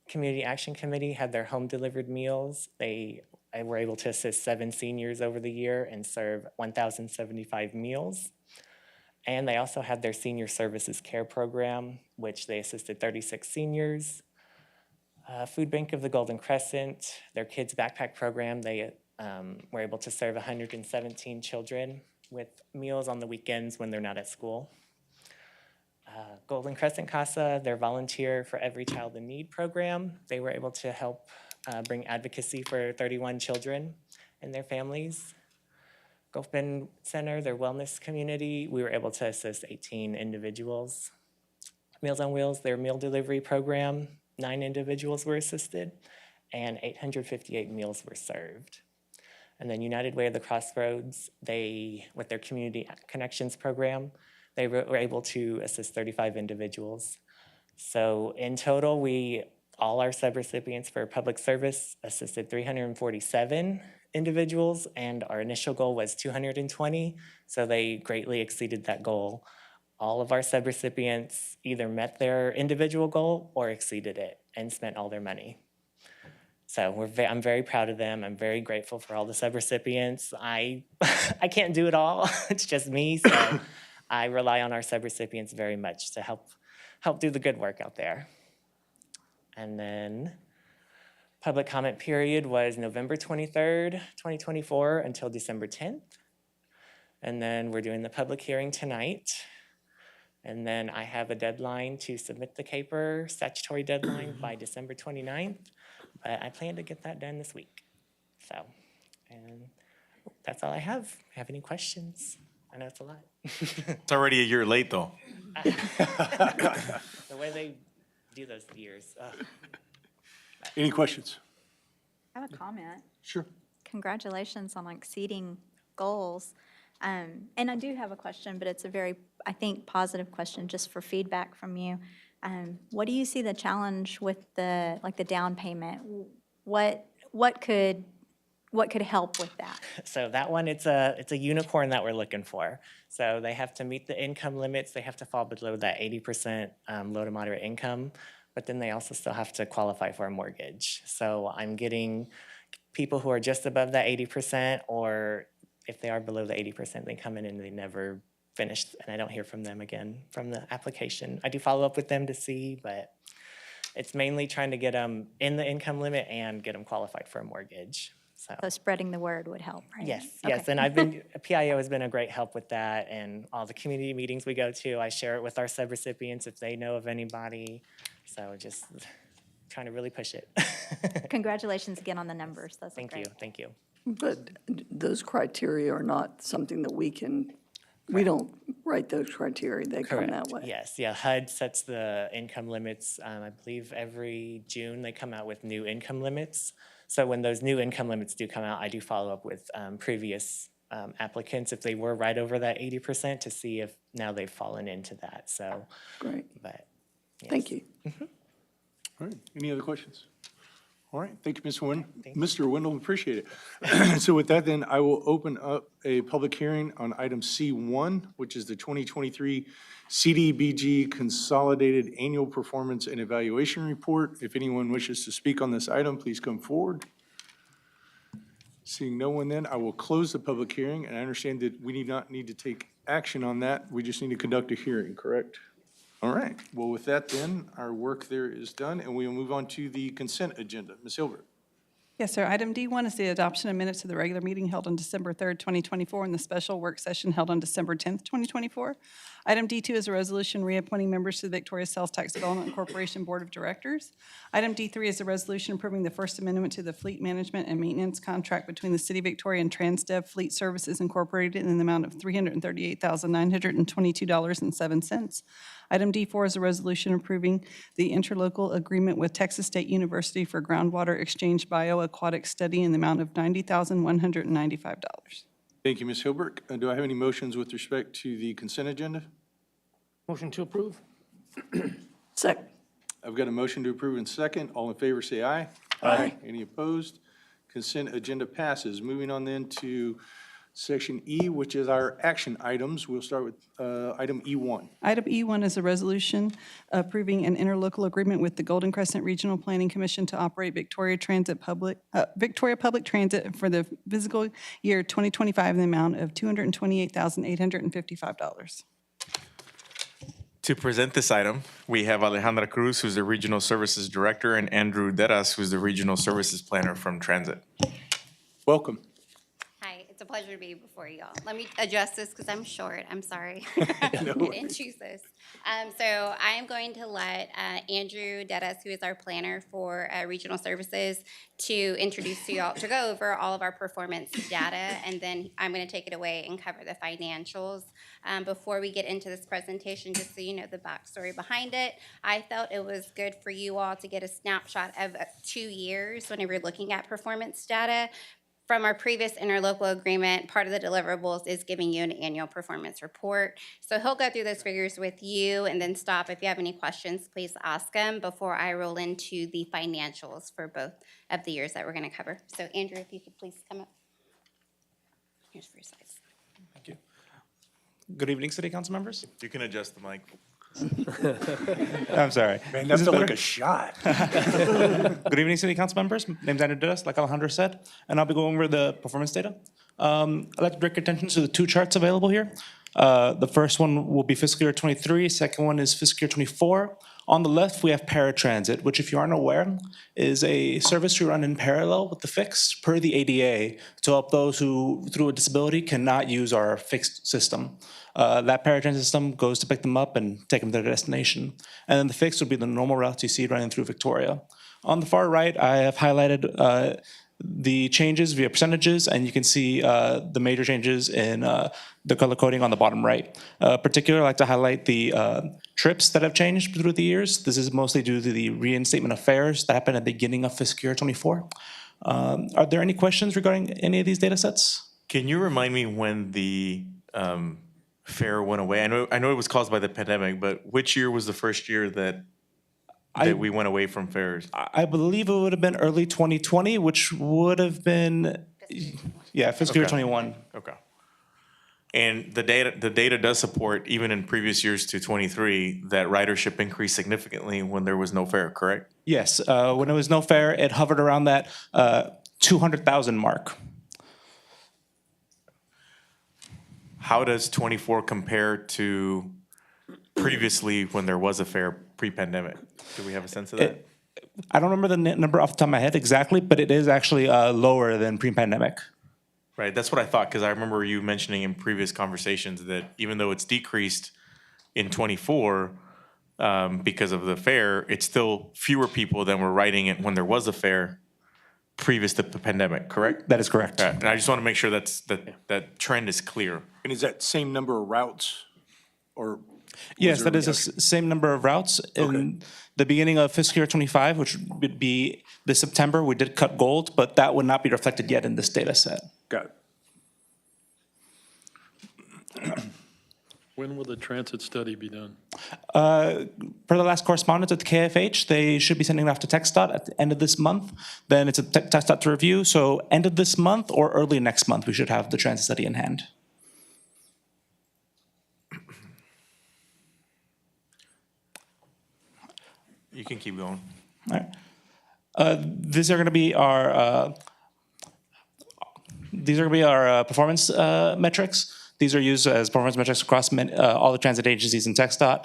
Community Action Committee had their home-delivered meals. They were able to assist 7 seniors over the year and serve 1,075 meals. And they also had their Senior Services Care Program, which they assisted 36 seniors. Food Bank of the Golden Crescent, their kids backpack program, they were able to serve 117 children with meals on the weekends when they're not at school. Golden Crescent Casa, their Volunteer for Every Child in Need program, they were able to help bring advocacy for 31 children and their families. Gulf Bend Center, their wellness community, we were able to assist 18 individuals. Meals on Wheels, their meal delivery program, 9 individuals were assisted, and 858 meals were served. And then United Way of the Crossroads, with their Community Connections program, they were able to assist 35 individuals. So in total, all our subrecipients for public service assisted 347 individuals, and our initial goal was 220, so they greatly exceeded that goal. All of our subrecipients either met their individual goal or exceeded it and spent all their money. So I'm very proud of them. I'm very grateful for all the subrecipients. I can't do it all. It's just me, so I rely on our subrecipients very much to help do the good work out there. And then public comment period was November 23rd, 2024 until December 10th. And then we're doing the public hearing tonight. And then I have a deadline to submit the caper, statutory deadline by December 29th. But I plan to get that done this week. So, and that's all I have. Have any questions? I know it's a lot. It's already a year late, though. The way they do those years. Any questions? I have a comment. Sure. Congratulations on exceeding goals. And I do have a question, but it's a very, I think, positive question just for feedback from you. What do you see the challenge with the down payment? What could help with that? So that one, it's a unicorn that we're looking for. So they have to meet the income limits. They have to fall below that 80% low to moderate income, but then they also still have to qualify for a mortgage. So I'm getting people who are just above that 80%, or if they are below the 80%, they come in and they never finished, and I don't hear from them again from the application. I do follow up with them to see, but it's mainly trying to get them in the income limit and get them qualified for a mortgage. So spreading the word would help, right? Yes, Okay. yes, and PIO has been a great help with that, and all the community meetings we go to, I share it with our subrecipients if they know of anybody. So just trying to really push it. Congratulations again on the numbers. Those are great. Thank you. But those criteria are not something that we don't write those criteria, they come that way. Yes, yeah, HUD sets the income limits. I believe every June they come out with new income limits. So when those new income limits do come out, I do follow up with previous applicants if they were right over that 80% to see if now they've fallen into that. So, Great, but yes. thank you. All right, any other questions? All right, thank you, Mr. Wendel, appreciate it. So with that, then, I will open up a public hearing on item C1, which is the 2023 CDBG Consolidated Annual Performance and Evaluation Report. If anyone wishes to speak on this item, please come forward. Seeing no one, then, I will close the public hearing, and I understand that we not need to take action on that. We just need to conduct a hearing, correct? All right, well, with that then, our work there is done, and we will move on to the consent agenda. Ms. Hilbert. Yes, sir. Item D1 is the adoption of minutes of the regular meeting held on December 3rd, 2024, and the special work session held on December 10th, 2024. Item D2 is a resolution reappointing members to the Victoria Sales Tax Development Corporation Board of Directors. Item D3 is a resolution approving the First Amendment to the Fleet Management and Maintenance Contract between the City of Victoria and Transdev Fleet Services Incorporated in the amount of $338,922.07. Item D4 is a resolution approving the interlocal agreement with Texas State University for groundwater exchange bioaquatic study in the amount of $90,195. Thank you, Ms. Hilbert. Do I have any motions with respect to the consent agenda? Motion to approve? Second. I've got a motion to approve in second. All in favor, say aye. Aye. Any opposed? Consent agenda passes. Moving on then to section E, which is our action items. We'll start with item E1. Item E1 is a resolution approving an interlocal agreement with the Golden Crescent Regional Planning Commission to operate Victoria Public Transit for the fiscal year 2025 in the amount of $228,855. To present this item, we have Alejandra Cruz, who's the Regional Services Director, and Andrew Deras, who's the Regional Services Planner from Transit. Welcome. Hi, it's a pleasure to be before you all. Let me adjust this because I'm short. I'm sorry. No I didn't choose this. So I am going to let Andrew Dedas, who is our planner for regional services, to introduce to you all, to go over all of our performance data, and then I'm going to take it away and cover the financials. Before we get into this presentation, just so you know the backstory behind it, I felt it was good for you all to get a snapshot of 2 years whenever you're looking at performance data. From our previous interlocal agreement, part of the deliverables is giving you an annual performance report. So he'll go through those figures with you and then stop. If you have any questions, please ask him before I roll into the financials for both of the years that we're going to cover. So Andrew, if you could please come up. Here's for your slides. Thank you. Good evening, City Council members. You can adjust the mic. I'm sorry. Man, Is that this felt like better? a shot. Good evening, City Council members. Name's Andrew Didas, like Alejandro said, and I'll be going over the performance data. I'd like to direct your attention to the two charts available here. The first one will be fiscal year 23, second one is fiscal year 24. On the left, we have paratransit, which if you aren't aware, is a service we run in parallel with the fixed per the ADA to help those who, through a disability, cannot use our fixed system. That paratransit system goes to pick them up and take them to their destination. And then the fixed would be the normal routes you see running through Victoria. On the far right, I have highlighted the changes via percentages, and you can see the major changes in the color coding on the bottom right. Particularly, I'd like to highlight the trips that have changed through the years. This is mostly due to the reinstatement of fares that happened at the beginning of fiscal year 24. Are there any questions regarding any of these data sets? Can you remind me when the fare went away? I know it was caused by the pandemic, but which year was the first year that we went away from fares? I believe it would have been early 2020, which would have been, yeah, fiscal year Okay. 21. Okay. And the data does support, even in previous years to 23, that ridership increased significantly when there was no fare, correct? Yes, when there was no fare, it hovered around that 200,000 mark. How does 24 compare to previously when there was a fare pre-pandemic? Do we have a sense of that? I don't remember the number off the top of my head exactly, but it is actually lower than pre-pandemic. Right, that's what I thought, because I remember you mentioning in previous conversations that even though it's decreased in 24 because of the fare, it's still fewer people than were riding it when there was a fare previous to the pandemic, correct? That is correct. Right, and I just want to make sure that trend is clear. And is that same number of routes or? Yes, there that is the reduction? same number of routes. In the beginning of fiscal year 25, which would be this September, we did cut gold, but that would not be reflected yet in this data set. Got it. When will the transit study be done? Per the last correspondence at the KFH, they should be sending it off to TxDOT at the end of this month. Then it's a TxDOT to review, so end of this month or early next month, we should have the transit study in hand. You can keep going. All right. These are going to be our performance metrics. These are used as performance metrics across all the transit agencies in TxDOT.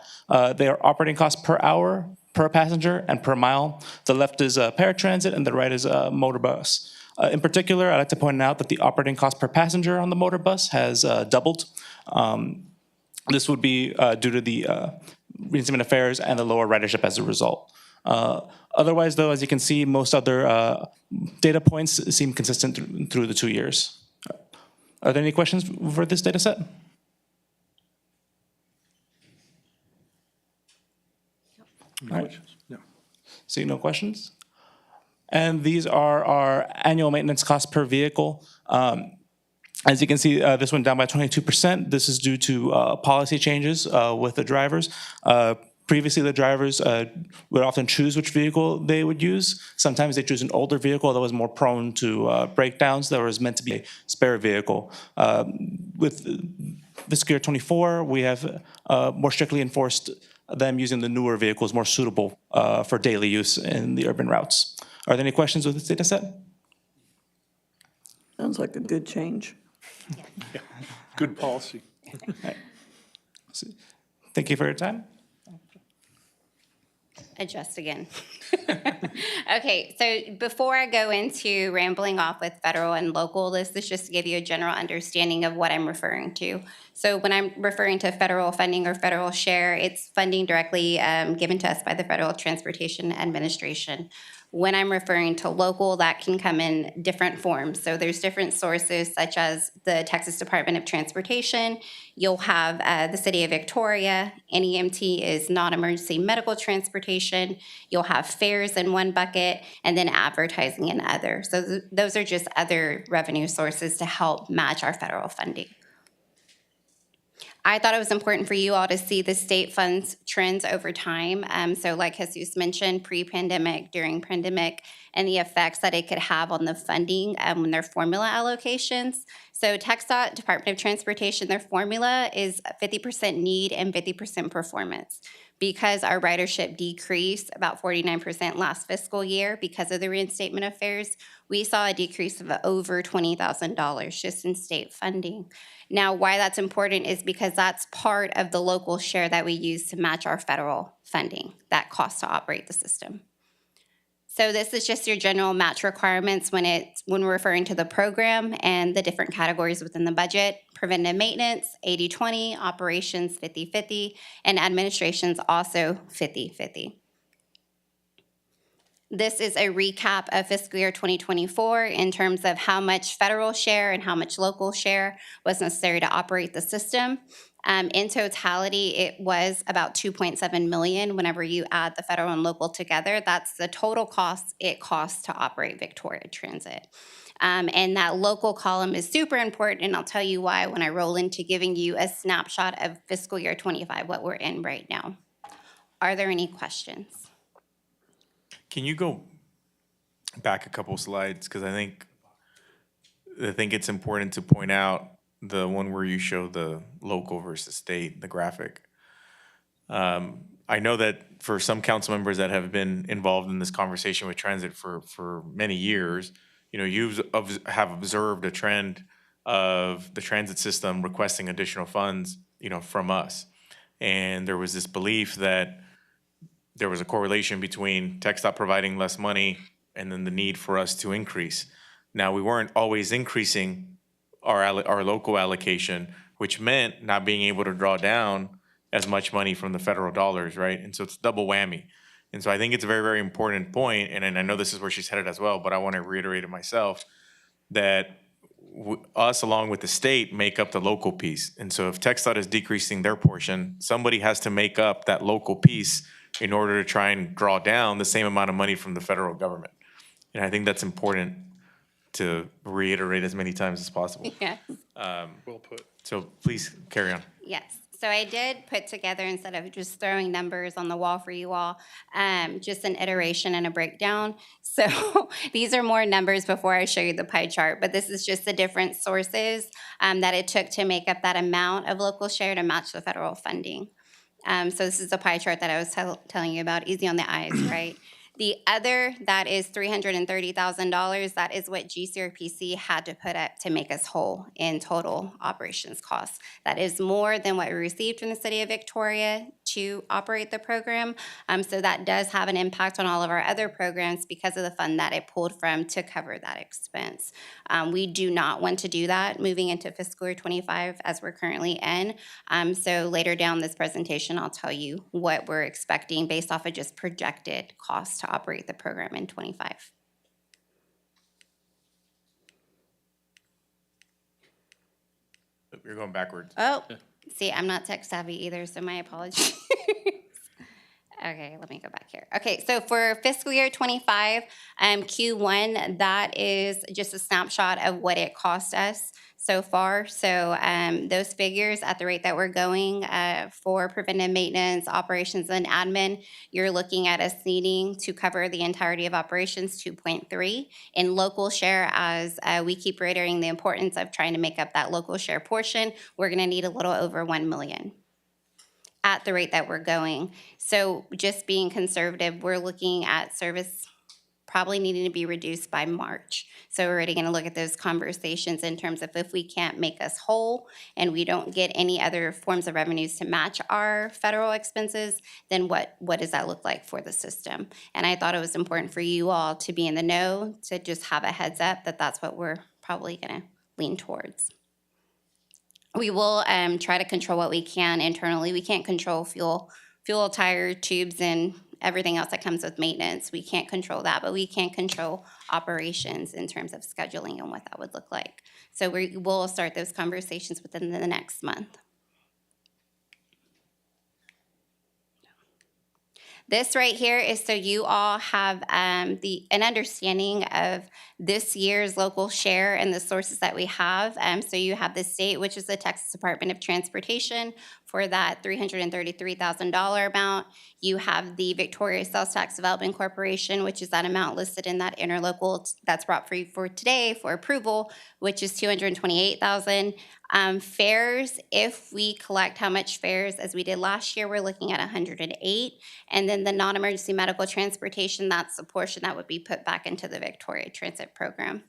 They are operating costs per hour, per passenger, and per mile. The left is paratransit, and the right is motor bus. In particular, I'd like to point out that the operating cost per passenger on the motor bus has doubled. This would be due to the reinstatement of fares and the lower ridership as a result. Otherwise, though, as you can see, most other data points seem consistent through the 2 years. Are there any questions for this data set? Any questions? No. See no questions? And these are our annual maintenance costs per vehicle. As you can see, this went down by 22%. This is due to policy changes with the drivers. Previously, the drivers would often choose which vehicle they would use. Sometimes they choose an older vehicle that was more prone to breakdowns that was meant to be a spare vehicle. With fiscal year 24, we have more strictly enforced them using the newer vehicles more suitable for daily use in the urban routes. Are there any questions with this data set? Sounds like a good change. Yeah. Good policy. Thank you for your time. Adjust again. Okay, so before I go into rambling off with federal and local, this is just to give you a general understanding of what I'm referring to. So when I'm referring to federal funding or federal share, it's funding directly given to us by the Federal Transportation Administration. When I'm referring to local, that can come in different forms. So there's different sources such as the Texas Department of Transportation. You'll have the City of Victoria. NEMT is non-emergency medical transportation. You'll have fares in one bucket and then advertising in other. So those are just other revenue sources to help match our federal funding. I thought it was important for you all to see the state funds trends over time. So like Jesus mentioned, pre-pandemic, during pandemic, and the effects that it could have on the funding when their formula allocations. So TxDOT, Department of Transportation, their formula is 50% need and 50% performance. Because our ridership decreased about 49% last fiscal year because of the reinstatement of fares, we saw a decrease of over $20,000 just in state funding. Now, why that's important is because that's part of the local share that we use to match our federal funding, that costs to operate the system. So this is just your general match requirements when we're referring to the program and the different categories within the budget. Preventive maintenance, 80-20, operations, 50-50, and administration's also 50-50. This is a recap of fiscal year 2024 in terms of how much federal share and how much local share was necessary to operate the system. In totality, it was about $2.7 million. Whenever you add the federal and local together, that's the total cost it costs to operate Victoria Transit. And that local column is super important, and I'll tell you why when I roll into giving you a snapshot of fiscal year 25, what we're in right now. Are there any questions? Can you go back a couple slides? Because I think it's important to point out the one where you show the local versus state, the graphic. I know that for some council members that have been involved in this conversation with transit for many years, you have observed a trend of the transit system requesting additional funds, from us. And there was this belief that there was a correlation between TxDOT providing less money and then the need for us to increase. Now, we weren't always increasing our local allocation, which meant not being able to draw down as much money from the federal dollars, right? And so it's double whammy. And so I think it's a very, very important point, and I know this is where she's headed as well, but I want to reiterate it myself, that us along with the state make up the local piece. And so if TxDOT is decreasing their portion, somebody has to make up that local piece in order to try and draw down the same amount of money from the federal government. And I think that's important to reiterate as many times as possible. Yes. Well put. So please carry on. Yes. So I did put together, instead of just throwing numbers on the wall for you all, just an iteration and a breakdown. So these are more numbers before I show you the pie chart, but this is just the different sources that it took to make up that amount of local share to match the federal funding. So this is the pie chart that I was telling you about, easy on the eyes, right? The other, that is $330,000, that is what GCRPC had to put up to make us whole in total operations costs. That is more than what we received from the city of Victoria to operate the program. So that does have an impact on all of our other programs because of the fund that it pulled from to cover that expense. We do not want to do that moving into fiscal year 25 as we're currently in. So later down this presentation, I'll tell you what we're expecting based off of just projected costs to operate the program in 25. You're going backwards. Oh, see, I'm not tech savvy either, so my apologies. Okay, let me go back here. Okay, so for fiscal year 25, Q1, that is just a snapshot of what it cost us so far. So those figures at the rate that we're going for preventive maintenance, operations, and admin, you're looking at us needing to cover the entirety of operations 2.3. In local share, as we keep reiterating the importance of trying to make up that local share portion, we're gonna need a little over 1 million at the rate that we're going. So just being conservative, we're looking at service probably needing to be reduced by March. So we're already gonna look at those conversations in terms of if we can't make us whole and we don't get any other forms of revenues to match our federal expenses, then what does that look like for the system? And I thought it was important for you all to be in the know, to just have a heads up that that's what we're probably gonna lean towards. We will try to control what we can internally. We can't control fuel, tire, tubes, and everything else that comes with maintenance. We can't control that, but we can control operations in terms of scheduling and what that would look like. So we will start those conversations within the next month. This right here is so you all have an understanding of this year's local share and the sources that we have. So you have the state, which is the Texas Department of Transportation, for that $333,000 amount. You have the Victoria Sales Tax Development Corporation, which is that amount listed in that interlocal that's brought for you for today for approval, which is $228,000. Fares, if we collect how much fares as we did last year, we're looking at 108. And then the non-emergency medical transportation, that's the portion that would be put back into the Victoria Transit Program.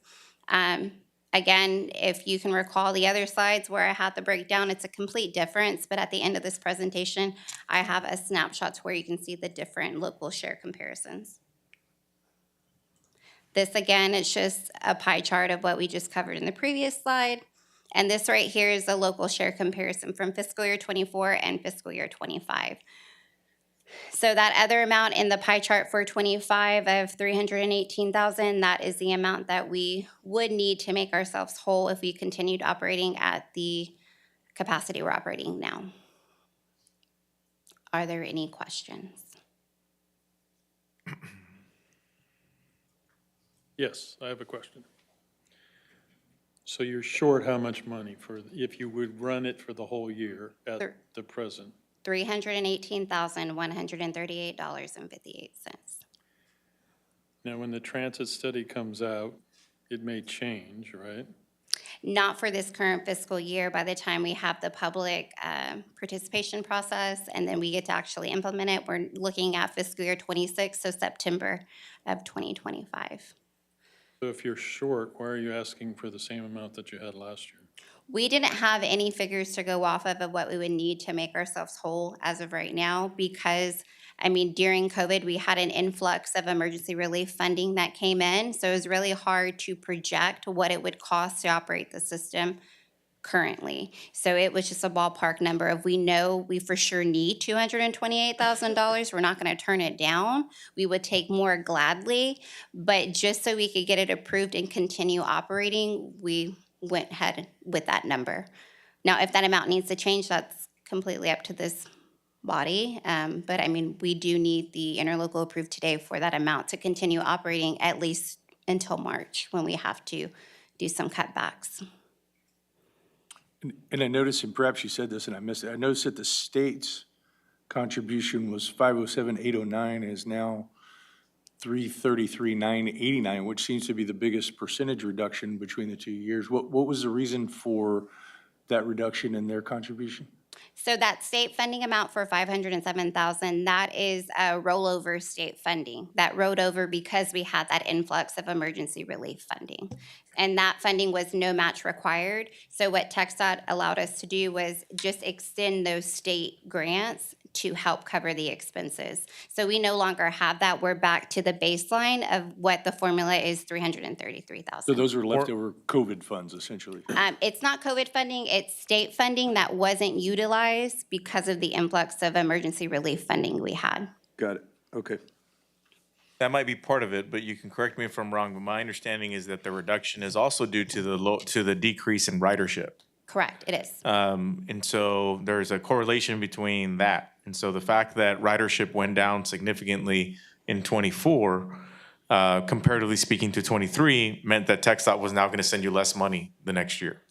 Again, if you can recall the other slides where I had the breakdown, it's a complete difference, but at the end of this presentation, I have a snapshot to where you can see the different local share comparisons. This, again, is just a pie chart of what we just covered in the previous slide. And this right here is a local share comparison from fiscal year 24 and fiscal year 25. So that other amount in the pie chart for 25 of 318,000, that is the amount that we would need to make ourselves whole if we continued operating at the capacity we're operating now. Are there any questions? Yes, I have a question. So you're short how much money for, if you would run it for the whole year at the present? $318,138.58. Now, when the transit study comes out, it may change, right? Not for this current fiscal year. By the time we have the public participation process and then we get to actually implement it, we're looking at fiscal year 26, so September of 2025. So if you're short, why are you asking for the same amount that you had last year? We didn't have any figures to go off of what we would need to make ourselves whole as of right now because, I mean, during COVID, we had an influx of emergency relief funding that came in. So it was really hard to project what it would cost to operate the system currently. So it was just a ballpark number of we know we for sure need $228,000. We're not going to turn it down. We would take more gladly. But just so we could get it approved and continue operating, we went ahead with that number. Now, if that amount needs to change, that's completely up to this body. But I mean, we do need the interlocal approved today for that amount to continue operating at least until March when we have to do some cutbacks. And I noticed, and perhaps you said this and I missed it, I noticed that the state's contribution was 507,809 and is now 333,989, which seems to be the biggest percentage reduction between the 2 years. What was the reason for that reduction in their contribution? So that state funding amount for $507,000, that is a rollover state funding that rolled over because we had that influx of emergency relief funding. And that funding was no match required. So what TxDOT allowed us to do was just extend those state grants to help cover the expenses. So we no longer have that. We're back to the baseline of what the formula is, $333,000. So those were leftover COVID funds, essentially. It's not COVID funding, it's state funding that wasn't utilized because of the influx of emergency relief funding we had. Got it. Okay. That might be part of it, but you can correct me if I'm wrong, but my understanding is that the reduction is also due to the decrease in ridership. Correct, it is. And so there's a correlation between that. And so the fact that ridership went down significantly in '24, comparatively speaking to '23, meant that TxDOT was now going to send you less money the next year.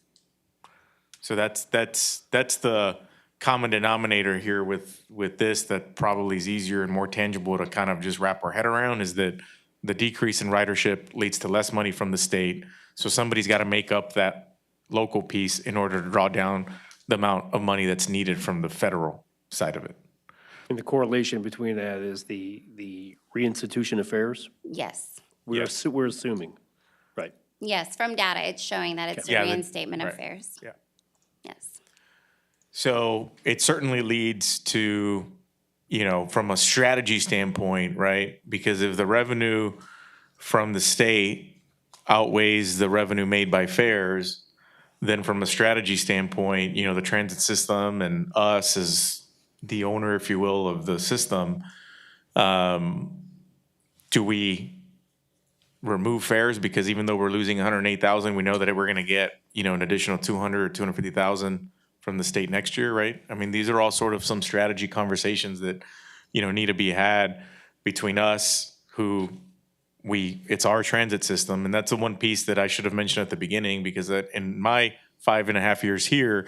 So that's the common denominator here with this that probably is easier and more tangible to kind of just wrap our head around, is that the decrease in ridership leads to less money from the state. So somebody's got to make up that local piece in order to draw down the amount of money that's needed from the federal side of it. And the correlation between that is the reinstitution of fares? Yes. We're assuming, right? Yes, from data, it's showing that it's a reinstatement of fares. Yeah. Yes. So it certainly leads to, from a strategy standpoint, right? Because if the revenue from the state outweighs the revenue made by fares, then from a strategy standpoint, the transit system and us as the owner, if you will, of the system, do we remove fares? Because even though we're losing 108,000, we know that we're going to get, an additional 200 or 250,000 from the state next year, right? I mean, these are all sort of some strategy conversations that, need to be had between us, it's our transit system. And that's the one piece that I should have mentioned at the beginning, because in my 5.5 years here,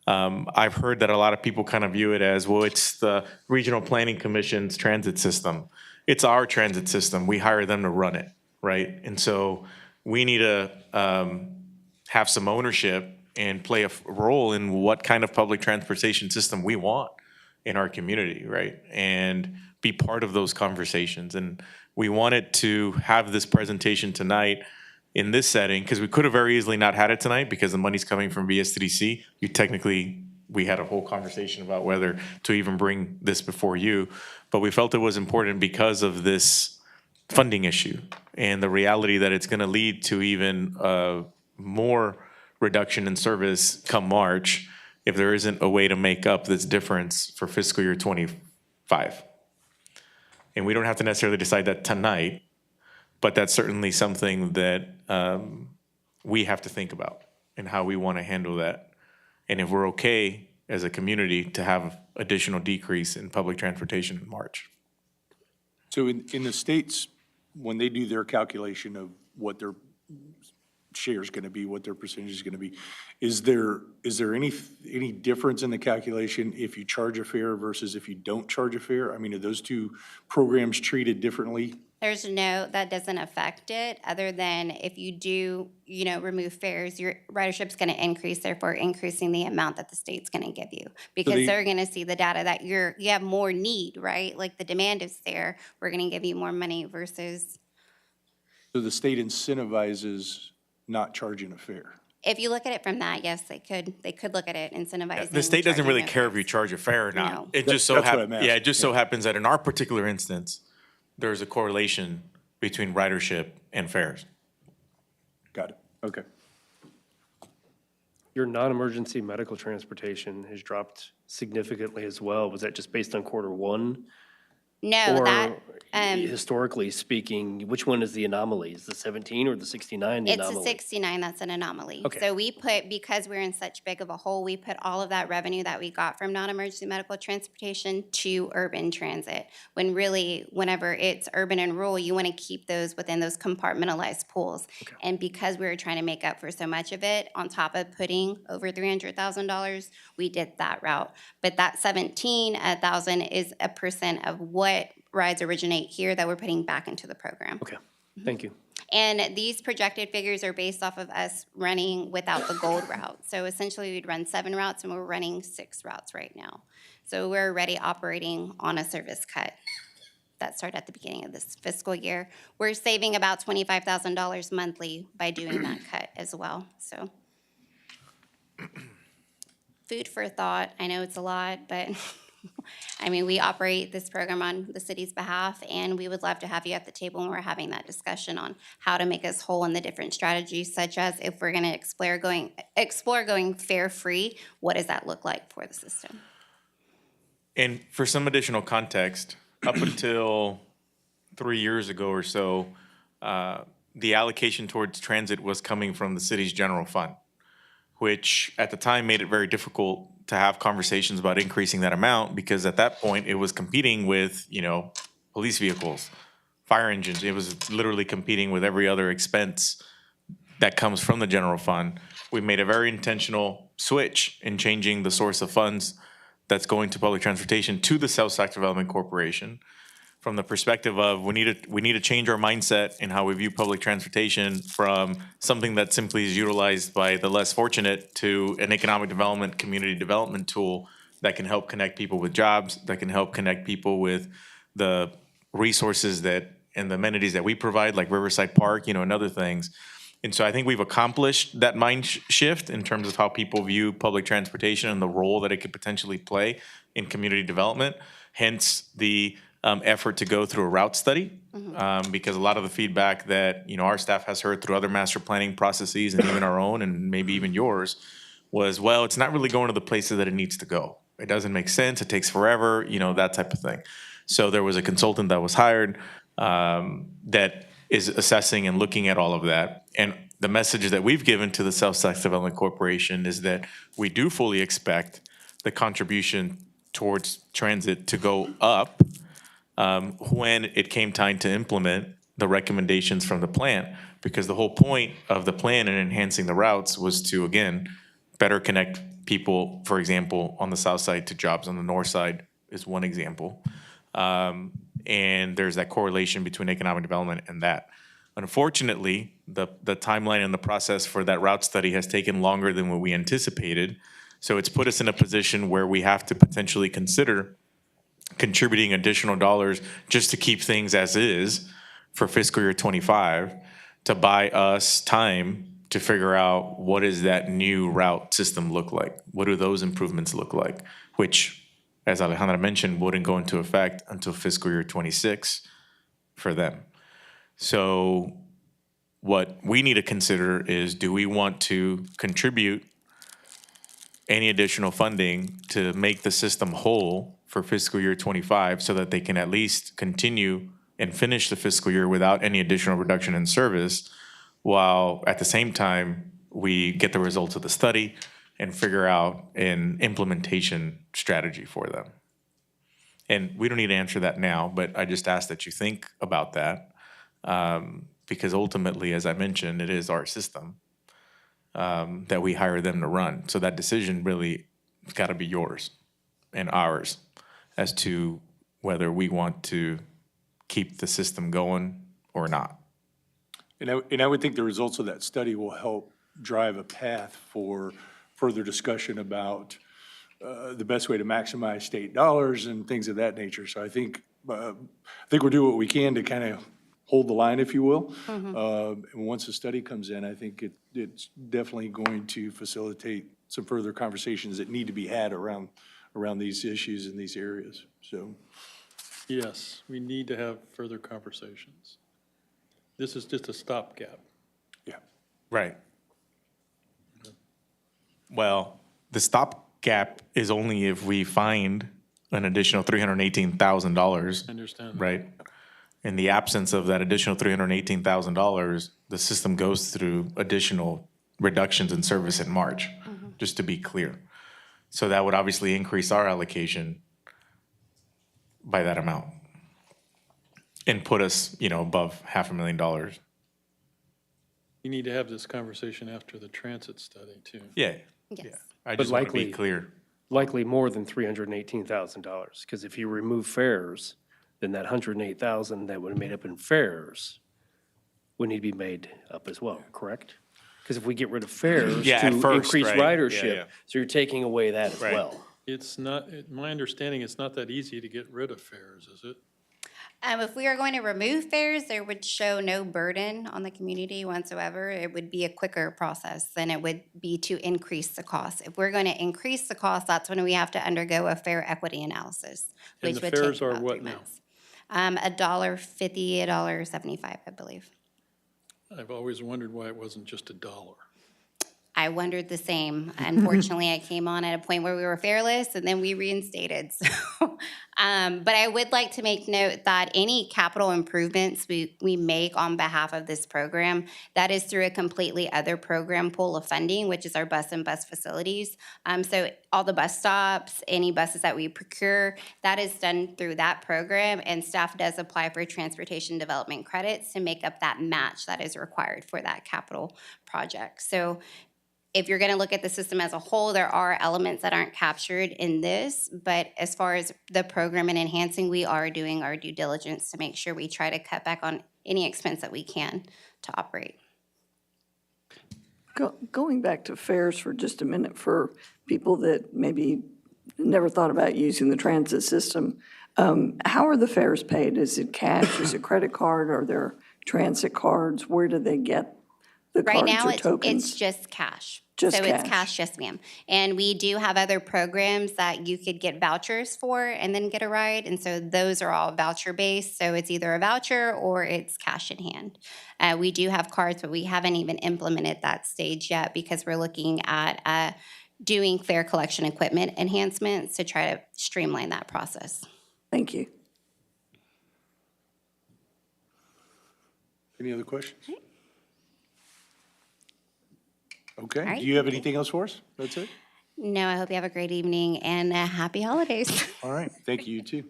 I've heard that a lot of people kind of view it as, well, it's the Regional Planning Commission's transit system. It's our transit system. We hire them to run it, right? And so we need to have some ownership and play a role in what kind of public transportation system we want in our community, right? And be part of those conversations. And we wanted to have this presentation tonight in this setting, because we could have very easily not had it tonight because the money's coming from VSTDC. We had a whole conversation about whether to even bring this before you, but we felt it was important because of this funding issue and the reality that it's gonna lead to even more reduction in service come March if there isn't a way to make up this difference for fiscal year '25. And we don't have to necessarily decide that tonight, but that's certainly something that we have to think about and how we want to handle that. And if we're okay as a community to have additional decrease in public transportation in March. So in the states, when they do their calculation of what their share is going to be, what their percentage is going to be, is there any difference in the calculation if you charge a fare versus if you don't charge a fare? I mean, are those two programs treated differently? That doesn't affect it, other than if you do, remove fares, your ridership's going to increase, therefore increasing the amount that the state's going to give you. Because they're going to see the data that you have more need, right? Like the demand is there, we're going to give you more money versus. So the state incentivizes not charging a fare? If you look at it from that, yes, they could look at it incentivizing. The state doesn't really charging care if you charge a fare or not. No. It just so That's what I'm asking. it just so happens that in our particular instance, there's a correlation between ridership and fares. Got it, okay. Your non-emergency medical transportation has dropped significantly as well. Was that just based on Q1? No, Or historically speaking, which one is the anomaly? Is the 17 or the 69 the It's anomaly? a 69 that's an anomaly. Okay. So because we're in such big of a hole, we put all of that revenue that we got from non-emergency medical transportation to urban transit. When really, whenever it's urban and rural, you want to keep those within those compartmentalized pools. Okay. And because we were trying to make up for so much of it, on top of putting over $300,000, we did that route. But that 17,000 is a percent of what rides originate here that we're putting back into the program. Okay, thank you. And these projected figures are based off of us running without the gold route. So essentially, we'd run 7 routes, and we're running 6 routes right now. So we're already operating on a service cut that started at the beginning of this fiscal year. We're saving about $25,000 monthly by doing that cut as well, so. Food for thought. I know it's a lot, but I mean, we operate this program on the city's behalf, and we would love to have you at the table when we're having that discussion on how to make us whole in the different strategies, such as if we're going to explore going fare-free, what does that look like for the system? And for some additional context, up until 3 years ago or so, the allocation towards transit was coming from the city's general fund, which at the time made it very difficult to have conversations about increasing that amount, because at that point it was competing with, police vehicles, fire engines. It was literally competing with every other expense that comes from the general fund. We made a very intentional switch in changing the source of funds that's going to public transportation to the South Sac Development Corporation, from the perspective of we need to change our mindset in how we view public transportation from something that simply is utilized by the less fortunate to an economic development, community development tool that can help connect people with jobs, that can help connect people with the resources and the amenities that we provide, like Riverside Park, and other things. And so I think we've accomplished that mind shift in terms of how people view public transportation and the role that it could potentially play in community development. Hence the effort to go through a route study, because a lot of the feedback that our staff has heard through other master planning processes and even our own and maybe even yours was, well, it's not really going to the places that it needs to go. It doesn't make sense. It takes forever, that type of thing. So there was a consultant that was hired that is assessing and looking at all of that. And the message that we've given to the South Sac Development Corporation is that we do fully expect the contribution towards transit to go up when it came time to implement the recommendations from the plan. Because the whole point of the plan and enhancing the routes was to, again, better connect people, for example, on the south side to jobs on the north side is one example. And there's that correlation between economic development and that. Unfortunately, the timeline and the process for that route study has taken longer than what we anticipated. So it's put us in a position where we have to potentially consider contributing additional dollars just to keep things as is for fiscal year '25 to buy us time to figure out what does that new route system look like? What do those improvements look like? Which, as Alejandra mentioned, wouldn't go into effect until fiscal year '26 for them. So what we need to consider is, do we want to contribute any additional funding to make the system whole for fiscal year '25 so that they can at least continue and finish the fiscal year without any additional reduction in service, while at the same time, we get the results of the study and figure out an implementation strategy for them? And we don't need to answer that now, but I just ask that you think about that. Because ultimately, as I mentioned, it is our system that we hire them to run. So that decision really has got to be yours and ours as to whether we want to keep the system going or not. And I would think the results of that study will help drive a path for further discussion about the best way to maximize state dollars and things of that nature. So I think we'll do what we can to kind of hold the line, if you will. And once the study comes in, I think it's definitely going to facilitate some further conversations that need to be had around these issues in these areas. So, Yes, we need to have further conversations. This is just a stopgap. yeah. Right. Well, the stopgap is only if we find an additional $318,000. I understand that. Right? In the absence of that additional $318,000, the system goes through additional reductions in service in March, just to be clear. So that would obviously increase our allocation by that amount and put us, above $500,000. You need to have this conversation after the transit study, too. Yeah. Yes. Yeah. I But just want to be likely- clear. Likely more than $318,000, because if you remove fares, then that $108,000 that would have made up in fares would need to be made up as well, correct? Because if we get rid of fares Yeah, to at first, increase right. Yeah, ridership, yeah. so you're taking away that as Right. well. It's not, my understanding, it's not that easy to get rid of fares, is it? If we are going to remove fares, there would show no burden on the community whatsoever. It would be a quicker process than it would be to increase the cost. If we're going to increase the cost, that's when we have to undergo a fare equity analysis, And which the would fares take are about what 3 now? months. $1.50, $1.75, I believe. I've always wondered why it wasn't just $1. I wondered the same. Unfortunately, I came on at a point where we were fareless, and then we reinstated. So, but I would like to make note that any capital improvements we make on behalf of this program, that is through a completely other program pool of funding, which is our bus and bus facilities. So all the bus stops, any buses that we procure, that is done through that program, and staff does apply for transportation development credits to make up that match that is required for that capital project. So if you're going to look at the system as a whole, there are elements that aren't captured in this, but as far as the program and enhancing, we are doing our due diligence to make sure we try to cut back on any expense that we can to operate. Going back to fares for just a minute, for people that maybe never thought about using the transit system, how are the fares paid? Is it cash? Is it credit card? Are there transit cards? Where do they get the Right cards now, or tokens? it's just cash. Just So cash. it's cash, yes, ma'am. And we do have other programs that you could get vouchers for and then get a ride. And so those are all voucher-based. So it's either a voucher or it's cash in hand. We do have cards, but we haven't even implemented that stage yet because we're looking at doing fare collection equipment enhancements to try to streamline that process. Thank you. Any other questions? Okay. All right, Do you have thank anything else for us? That's it? No, I hope you have a great evening and happy holidays. All right. Thank you, you too.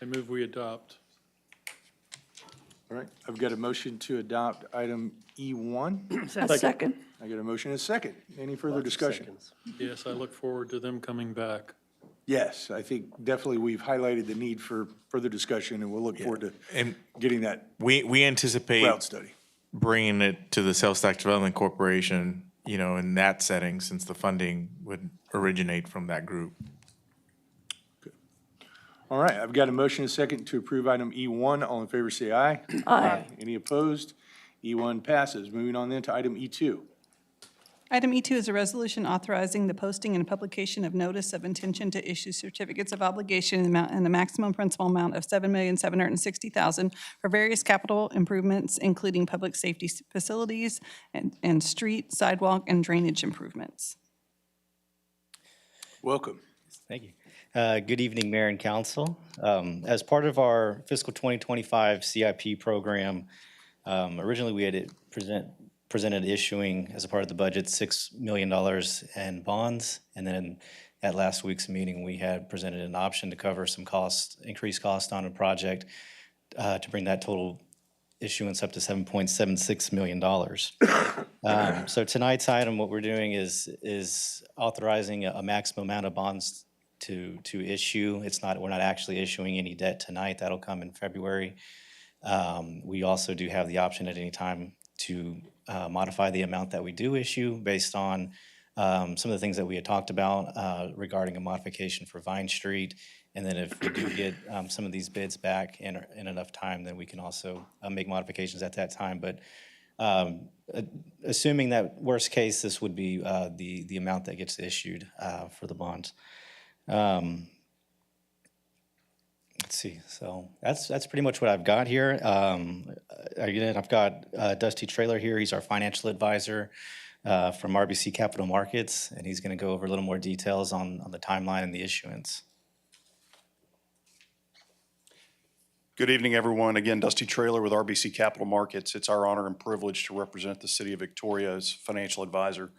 I move we adopt. All right, I've got a motion to adopt item E1. A second. I got a motion and a second. Any further discussion? Seconds. Yes, I look forward to them coming back. Yes, I think definitely we've highlighted the need for further discussion, and we'll look forward to And getting that we anticipate route study. bringing it to the Sales Tax Development Corporation, you know, in that setting, since the funding would originate from that group. All right, I've got a motion and a second to approve item E1. All in favor, say aye. Aye. Any opposed? E1 passes. Moving on then to item E2. Item E2 is a resolution authorizing the posting and publication of notice of intention to issue certificates of obligation in the maximum principal amount of $7,760,000 for various capital improvements, including public safety facilities and street, sidewalk, and drainage improvements. Welcome. Thank you. Good evening, Mayor and Council. As part of our fiscal 2025 CIP program, originally we had presented issuing, as a part of the budget, $6 million in bonds. And then at last week's meeting, we had presented an option to cover some costs, increased cost on a project to bring that total issuance up to $7.76 million. So tonight's item, what we're doing is authorizing a maximum amount of bonds to issue. We're not actually issuing any debt tonight. That'll come in February. We also do have the option at any time to modify the amount that we do issue based on some of the things that we had talked about regarding a modification for Vine Street. And then if we do get some of these bids back in enough time, then we can also make modifications at that time. But assuming that worst case, this would be the amount that gets issued for the bonds. Let's see, so that's pretty much what I've got here. Again, I've got Dusty Traylor here. He's our financial advisor from RBC Capital Markets, and he's going to go over a little more details on the timeline and the issuance. Good evening, everyone. Again, Dusty Traylor with RBC Capital Markets. It's our honor and privilege to represent the City of Victoria as financial advisor.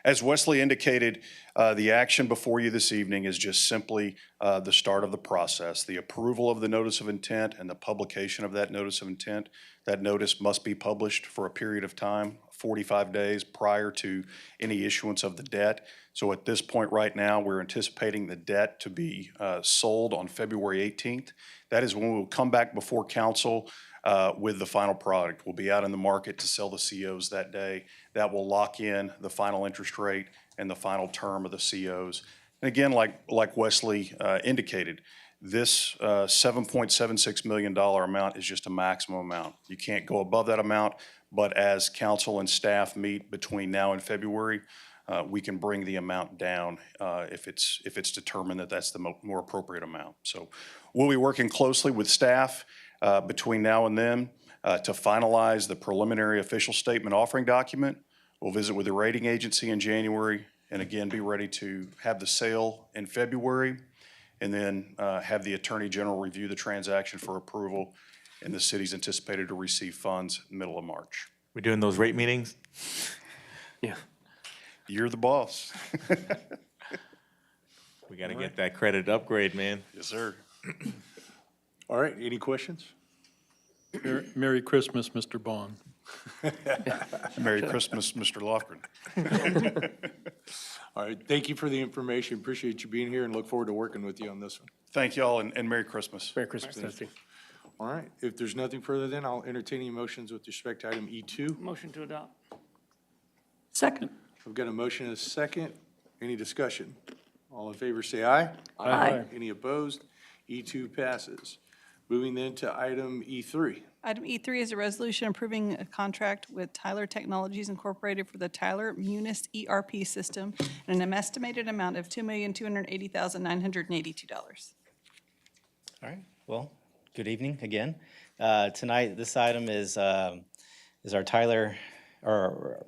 As Wesley indicated, the action before you this evening is just simply the start of the process, the approval of the notice of intent and the publication of that notice of intent. That notice must be published for a period of time, 45 days prior to any issuance of the debt. So at this point right now, we're anticipating the debt to be sold on February 18th. That is when we'll come back before council with the final product. We'll be out in the market to sell the COs that day. That will lock in the final interest rate and the final term of the COs. And again, like Wesley indicated, this $7.76 million amount is just a maximum amount. You can't go above that amount, but as council and staff meet between now and February, we can bring the amount down if it's determined that that's the more appropriate amount. So we'll be working closely with staff between now and then to finalize the preliminary official statement offering document. We'll visit with the rating agency in January and again be ready to have the sale in February and then have the Attorney General review the transaction for approval, and the city's anticipated to receive funds middle of March. We're doing those rate meetings? Yeah. You're the boss. We got to get that credit upgrade, man. Yes, sir. All right, any questions? Merry Christmas, Mr. Bond. Merry Christmas, Mr. Lofgren. All right, thank you for the information. Appreciate you being here and look forward to working with you on this one. Thank you all, and Merry Christmas. Merry Christmas, Dusty. All right, if there's nothing further then, I'll entertain any motions with respect to item E2. Motion to adopt. Second. I've got a motion and a second. Any discussion? All in favor, say aye. Aye. Any opposed? E2 passes. Moving then to item E3. Item E3 is a resolution approving a contract with Tyler Technologies Incorporated for the Tyler Munis ERP system and an estimated amount of $2,280,982. All right, well, good evening again. Tonight, this item is our Tyler,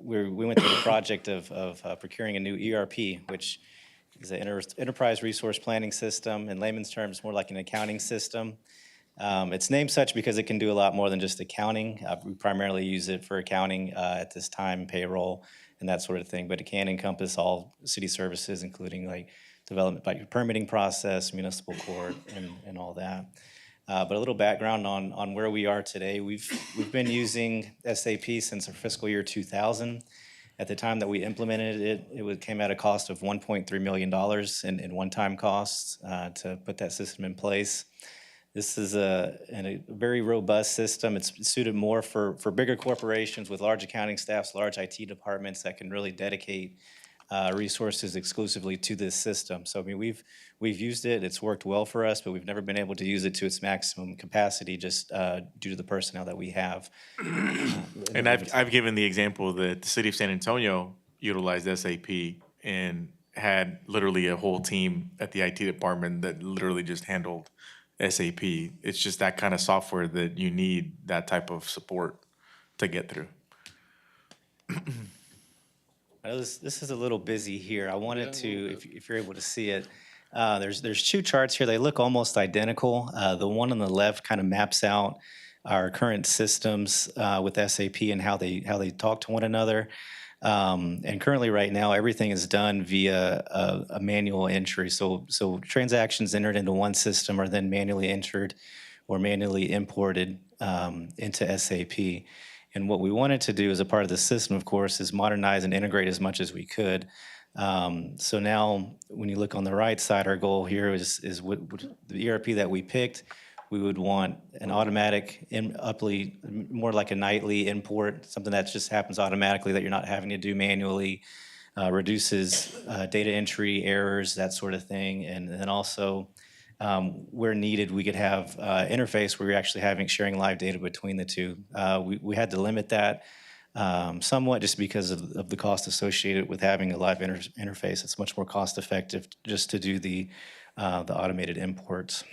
we went through the project of procuring a new ERP, which is an enterprise resource planning system. In layman's terms, more like an accounting system. It's named such because it can do a lot more than just accounting. We primarily use it for accounting at this time, payroll, and that sort of thing. But it can encompass all city services, including like development by your permitting process, municipal court, and all that. But a little background on where we are today. We've been using SAP since our fiscal year 2000. At the time that we implemented it, came at a cost of $1.3 million in one-time costs to put that system in place. This is a very robust system. It's suited more for bigger corporations with large accounting staffs, large IT departments that can really dedicate resources exclusively to this system. So I mean, we've used it. It's worked well for us, but we've never been able to use it to its maximum capacity just due to the personnel that we have. And I've given the example that the city of San Antonio utilized SAP and had literally a whole team at the IT department that literally just handled SAP. It's just that kind of software that you need that type of support to get through. This is a little busy here. I wanted to, if you're able to see it, there's two charts here. They look almost identical. The one on the left kind of maps out our current systems with SAP and how they talk to one another. And currently, right now, everything is done via a manual entry. So transactions entered into one system are then manually entered or manually imported into SAP. And what we wanted to do as a part of the system, of course, is modernize and integrate as much as we could. So now, when you look on the right side, our goal here is the ERP that we picked. We would want an automatic, more like a nightly import, something that just happens automatically that you're not having to do manually, reduces data entry errors, that sort of thing. And then also, where needed, we could have interface where you're actually sharing live data between the two. We had to limit that somewhat just because of the cost associated with having a live interface. It's much more cost effective just to do the automated imports.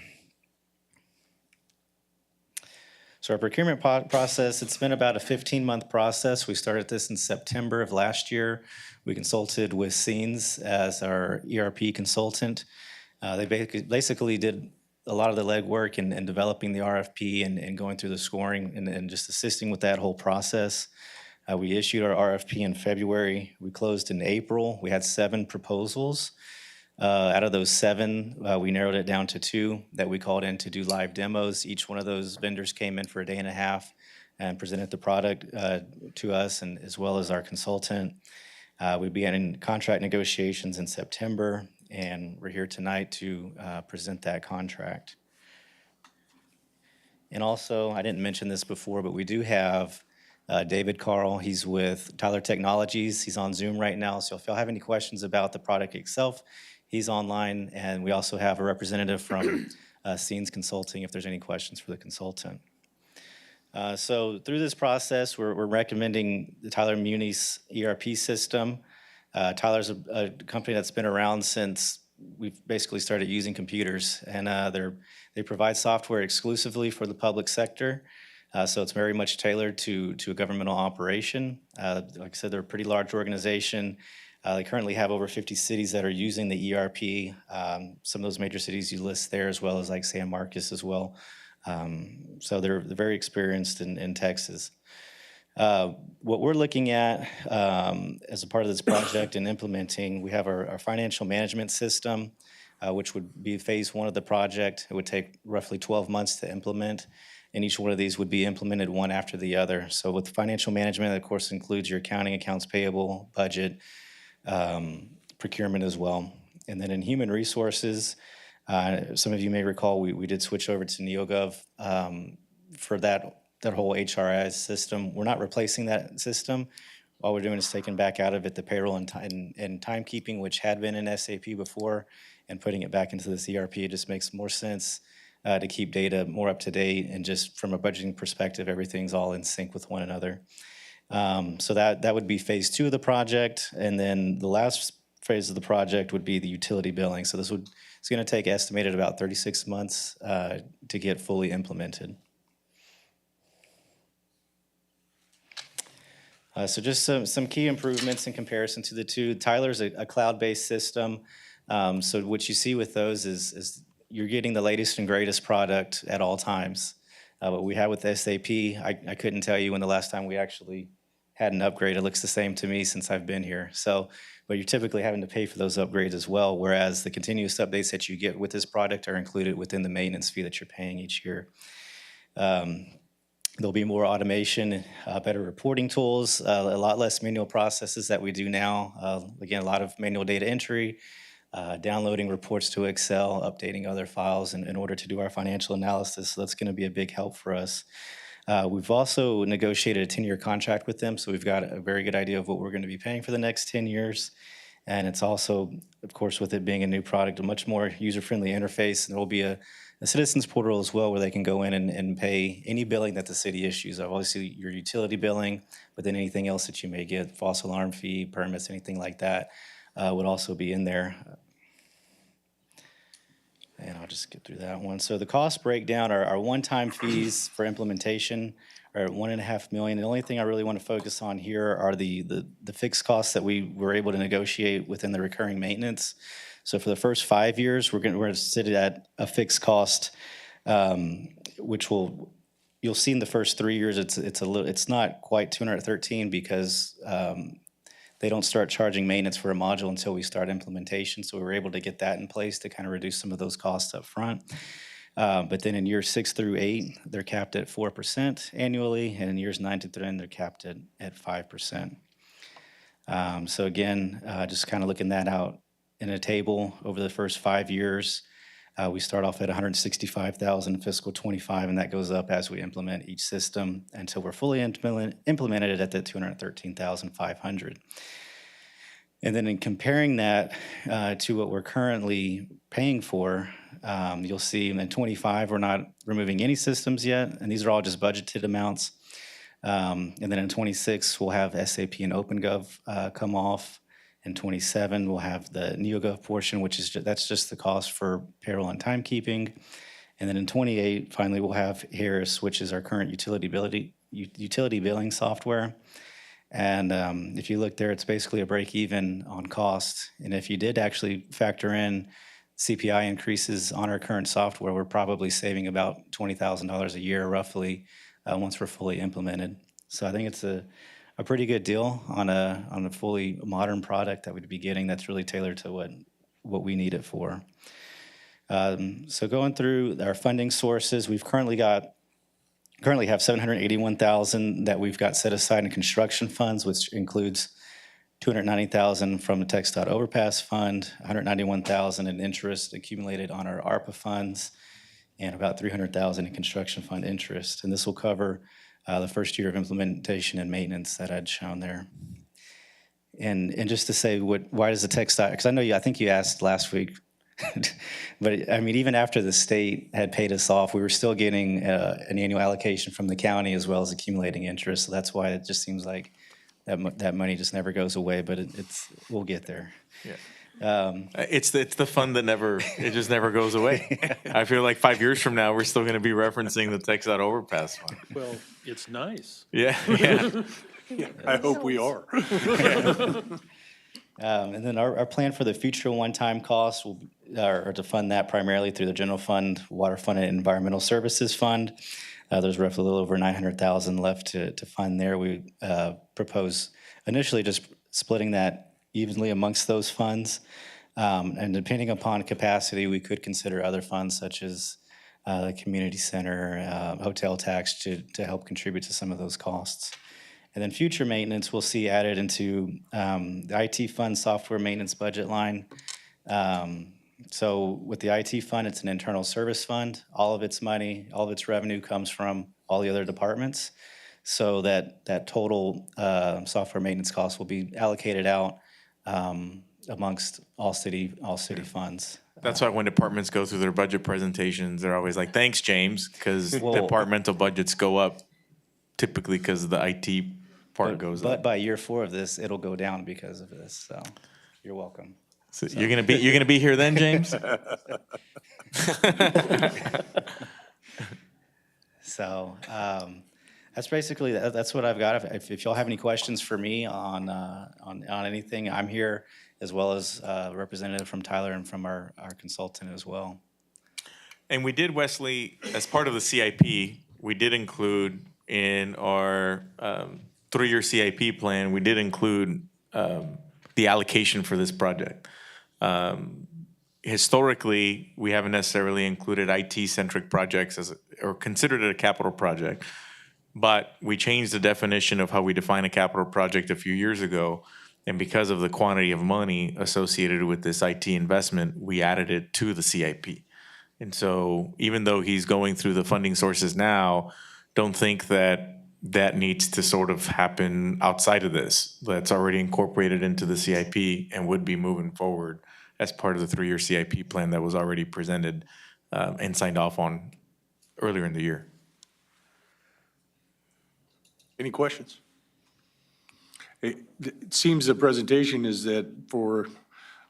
So our procurement process, it's been about a 15-month process. We started this in September of last year. We consulted with Scenes as our ERP consultant. They basically did a lot of the legwork in developing the RFP and going through the scoring and just assisting with that whole process. We issued our RFP in February. We closed in April. We had 7 proposals. Out of those 7, we narrowed it down to 2 that we called in to do live demos. Each one of those vendors came in for a day and a half and presented the product to us and as well as our consultant. We began in contract negotiations in September, and we're here tonight to present that contract. And also, I didn't mention this before, but we do have David Carl. He's with Tyler Technologies. He's on Zoom right now, so if y'all have any questions about the product itself, he's online, and we also have a representative from Scenes Consulting if there's any questions for the consultant. So through this process, we're recommending the Tyler Muni's ERP system. Tyler's a company that's been around since we've basically started using computers, and they provide software exclusively for the public sector. So it's very much tailored to a governmental operation. Like I said, they're a pretty large organization. They currently have over 50 cities that are using the ERP. Some of those major cities you list there, as well as like San Marcos as well. So they're very experienced in Texas. What we're looking at as a part of this project and implementing, we have our financial management system, which would be phase 1 of the project. It would take roughly 12 months to implement, and each one of these would be implemented one after the other. So with financial management, of course, includes your accounting, accounts payable, budget, procurement as well. And then in human resources, some of you may recall we did switch over to NeoGov for that whole HRIS system. We're not replacing that system. All we're doing is taking back out of it the payroll and timekeeping, which had been in SAP before, and putting it back into this ERP. It just makes more sense to keep data more up to date, and just from a budgeting perspective, everything's all in sync with one another. So that would be phase 2 of the project, and then the last phase of the project would be the utility billing. So it's going to take estimated about 36 months to get fully implemented. So just some key improvements in comparison to the two. Tyler's a cloud-based system. So what you see with those is you're getting the latest and greatest product at all times. What we have with SAP, I couldn't tell you when the last time we actually had an upgrade. It looks the same to me since I've been here. So, but you're typically having to pay for those upgrades as well, whereas the continuous updates that you get with this product are included within the maintenance fee that you're paying each year. There'll be more automation, better reporting tools, a lot less manual processes that we do now. Again, a lot of manual data entry, downloading reports to Excel, updating other files in order to do our financial analysis. So that's going to be a big help for us. We've also negotiated a 10-year contract with them, so we've got a very good idea of what we're going to be paying for the next 10 years. And it's also, of course, with it being a new product, a much more user-friendly interface. And there will be a citizens portal as well where they can go in and pay any billing that the city issues. Obviously, your utility billing, but then anything else that you may get, false alarm fee, permits, anything like that, would also be in there. And I'll just get through that one. So the cost breakdown, our one-time fees for implementation are at $1.5 million. The only thing I really want to focus on here are the fixed costs that we were able to negotiate within the recurring maintenance. So for the first 5 years, we're going to sit at a fixed cost, which you'll see in the first 3 years it's not quite 213 because they don't start charging maintenance for a module until we start implementation. So we were able to get that in place to kind of reduce some of those costs up front. But then in years 6 through 8, they're capped at 4% annually, and in years 9 to 10, they're capped at 5%. So again, just kind of looking that out in a table over the first 5 years, we start off at $165,000 in fiscal '25, and that goes up as we implement each system until we're fully implemented at the $213,500. And then in comparing that to what we're currently paying for, you'll see in '25 we're not removing any systems yet, and these are all just budgeted amounts. And then in '26 we'll have SAP and OpenGov come off. In '27 we'll have the NeoGov portion, which is that's just the cost for payroll and timekeeping. And then in '28 finally we'll have Harris, which is our current utility billing software. And if you look there, it's basically a break even on cost. And if you did actually factor in CPI increases on our current software, we're probably saving about $20,000 a year roughly once we're fully implemented. So I think it's a pretty good deal on a fully modern product that we'd be getting that's really tailored to what we need it for. So going through our funding sources, we've currently have $781,000 that we've got set aside in construction funds, which includes $290,000 from the TxDOT Overpass Fund, $191,000 in interest accumulated on our ARPA funds, and about $300,000 in construction fund interest. And this will cover the first year of implementation and maintenance that I'd shown there. And just to say, why does the TxDOT, because I think you asked last week, but I mean, even after the state had paid us off, we were still getting an annual allocation from the county as well as accumulating interest. So that's why it just seems like that money just never goes away, but we'll get there. Yeah. It's the fund that it just never goes away. I feel like 5 years from now, we're still going to be referencing the TxDOT Overpass Fund. Well, it's nice. Yeah. Yeah, I hope we are. And then our plan for the future one-time costs are to fund that primarily through the general fund, water fund, and environmental services fund. There's roughly a little over $900,000 left to fund there. We propose initially just splitting that evenly amongst those funds. And depending upon capacity, we could consider other funds such as the community center, hotel tax to help contribute to some of those costs. And then future maintenance we'll see added into the IT fund software maintenance budget line. So with the IT fund, it's an internal service fund. All of its money, all of its revenue comes from all the other departments. So that total software maintenance costs will be allocated out amongst all city funds. That's why when departments go through their budget presentations, they're always like, thanks, James, because departmental budgets go up typically because the IT part goes up. But by year 4 of this, it'll go down because of this, so you're welcome. So you're gonna be here then, James? So that's basically that's what I've got. If y'all have any questions for me on anything, I'm here, as well as a representative from Tyler and from our consultant as well. And we did, Wesley, as part of the CIP, we did include in our three-year CIP plan, we did include the allocation for this project. Historically, we haven't necessarily included IT-centric projects or considered it a capital project. But we changed the definition of how we define a capital project a few years ago. And because of the quantity of money associated with this IT investment, we added it to the CIP. And so even though he's going through the funding sources now, don't think that that needs to sort of happen outside of this. That's already incorporated into the CIP and would be moving forward as part of the three-year CIP plan that was already presented and signed off on earlier in the year. Any questions? It seems the presentation is that for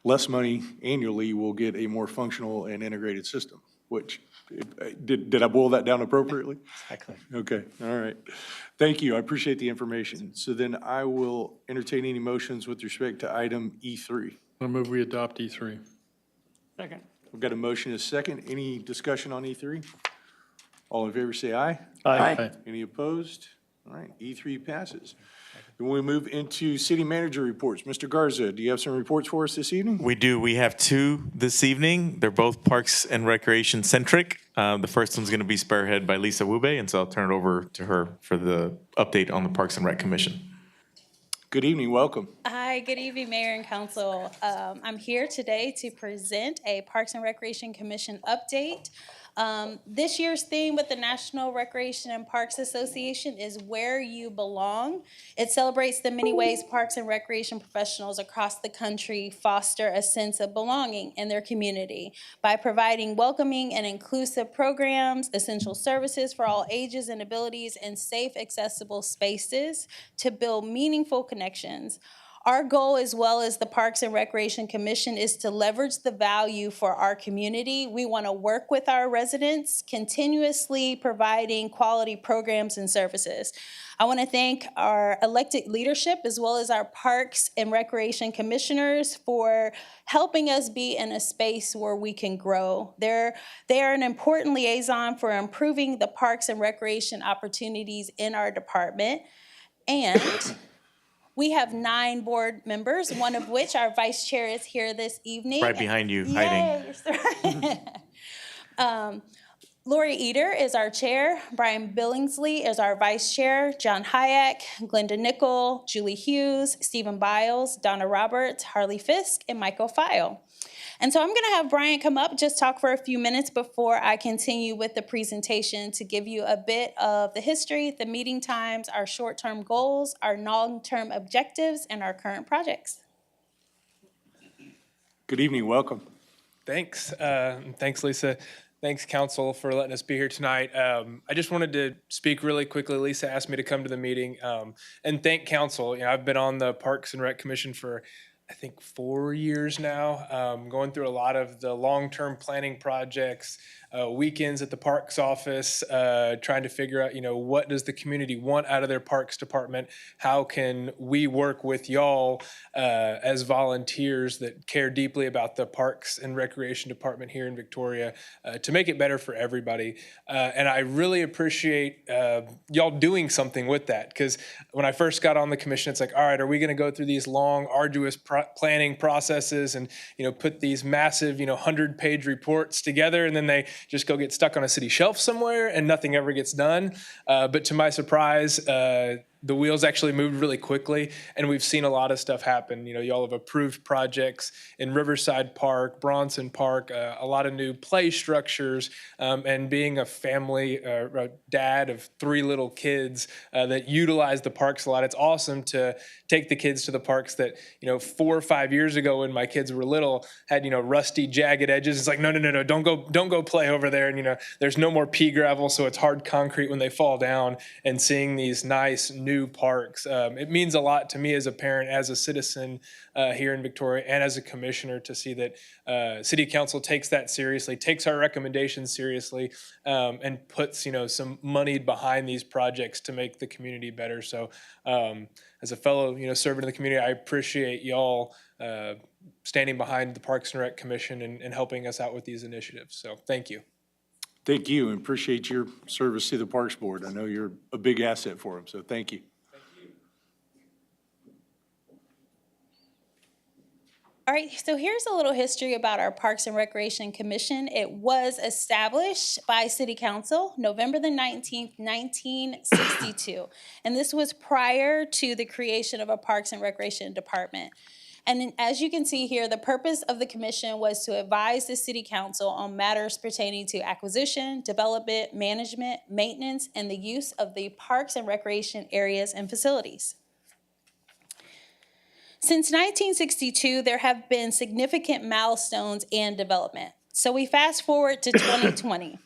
less money annually, we'll get a more functional and integrated system, which, did I boil that down appropriately? Exactly. Okay, all right. Thank you, I appreciate the information. So then I will entertain any motions with respect to item E3. I move we adopt E3. Second. We've got a motion and a second. Any discussion on E3? All in favor say aye. Aye. Any opposed? All right, E3 passes. Then we move into city manager reports. Mr. Garza, do you have some reports for us this evening? We do. We have two this evening. They're both Parks and Recreation centric. The first one's going to be spearheaded by Lisa Wube, and so I'll turn it over to her for the update on the Parks and Rec Commission. Good evening, welcome. Hi, good evening, Mayor and Council. I'm here today to present a Parks and Recreation Commission update. This year's theme with the National Recreation and Parks Association is Where You Belong. It celebrates the many ways parks and recreation professionals across the country foster a sense of belonging in their community by providing welcoming and inclusive programs, essential services for all ages and abilities, and safe, accessible spaces to build meaningful connections. Our goal, as well as the Parks and Recreation Commission, is to leverage the value for our community. We want to work with our residents, continuously providing quality programs and services. I want to thank our elected leadership, as well as our Parks and Recreation Commissioners, for helping us be in a space where we can grow. They are an important liaison for improving the parks and recreation opportunities in our department. And we have 9 board members, one of which our vice chair is here this evening. Right behind you, Yay, hiding. Lori Eder is our chair. Brian Billingsley is our vice chair. John Hayek, Glenda Nickel, Julie Hughes, Stephen Biles, Donna Roberts, Harley Fisk, and Michael File. And so I'm going to have Brian come up, just talk for a few minutes before I continue with the presentation to give you a bit of the history, the meeting times, our short-term goals, our long-term objectives, and our current projects. Good evening, welcome. Thanks. Thanks, Lisa. Thanks, Council, for letting us be here tonight. I just wanted to speak really quickly. Lisa asked me to come to the meeting and thank Council. You know, I've been on the Parks and Rec Commission for I think 4 years now, going through a lot of the long-term planning projects, weekends at the Parks office, trying to figure out, you know, what does the community want out of their Parks department? How can we work with y'all as volunteers that care deeply about the Parks and Recreation Department here in Victoria to make it better for everybody? And I really appreciate y'all doing something with that, because when I first got on the commission, it's like, all right, are we going to go through these long, arduous planning processes and, you know, put these massive, 100-page reports together, and then they just go get stuck on a city shelf somewhere and nothing ever gets done. But to my surprise, the wheels actually moved really quickly, and we've seen a lot of stuff happen. You know, y'all have approved projects in Riverside Park, Bronson Park, a lot of new play structures, and being a family, a dad of 3 little kids that utilize the parks a lot. It's awesome to take the kids to the parks that, 4 or 5 years ago when my kids were little had, rusty, jagged edges. It's like, no, don't go play over there. And, there's no more pea gravel, so it's hard concrete when they fall down. And seeing these nice new parks, it means a lot to me as a parent, as a citizen here in Victoria, and as a commissioner to see that City Council takes that seriously, takes our recommendations seriously, and puts some money behind these projects to make the community better. So as a fellow servant in the community, I appreciate y'all standing behind the Parks and Rec Commission and helping us out with these initiatives. So thank you. Thank you, and appreciate your service to the Parks Board. I know you're a big asset for them, so thank you. All right, so here's a little history about our Parks and Recreation Commission. It was established by City Council November the 19th, 1962. And this was prior to the creation of a Parks and Recreation Department. And as you can see here, the purpose of the commission was to advise the City Council on matters pertaining to acquisition, development, management, maintenance, and the use of the parks and recreation areas and facilities. Since 1962, there have been significant milestones and development. So we fast forward to 2020.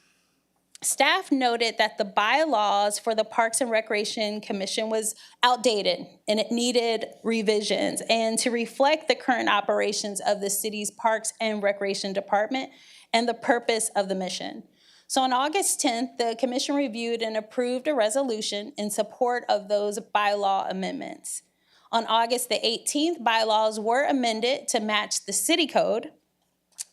Staff noted that the bylaws for the Parks and Recreation Commission was outdated and it needed revisions and to reflect the current operations of the city's Parks and Recreation Department and the purpose of the mission. So on August 10th, the commission reviewed and approved a resolution in support of those bylaw amendments. On August the 18th, bylaws were amended to match the city code,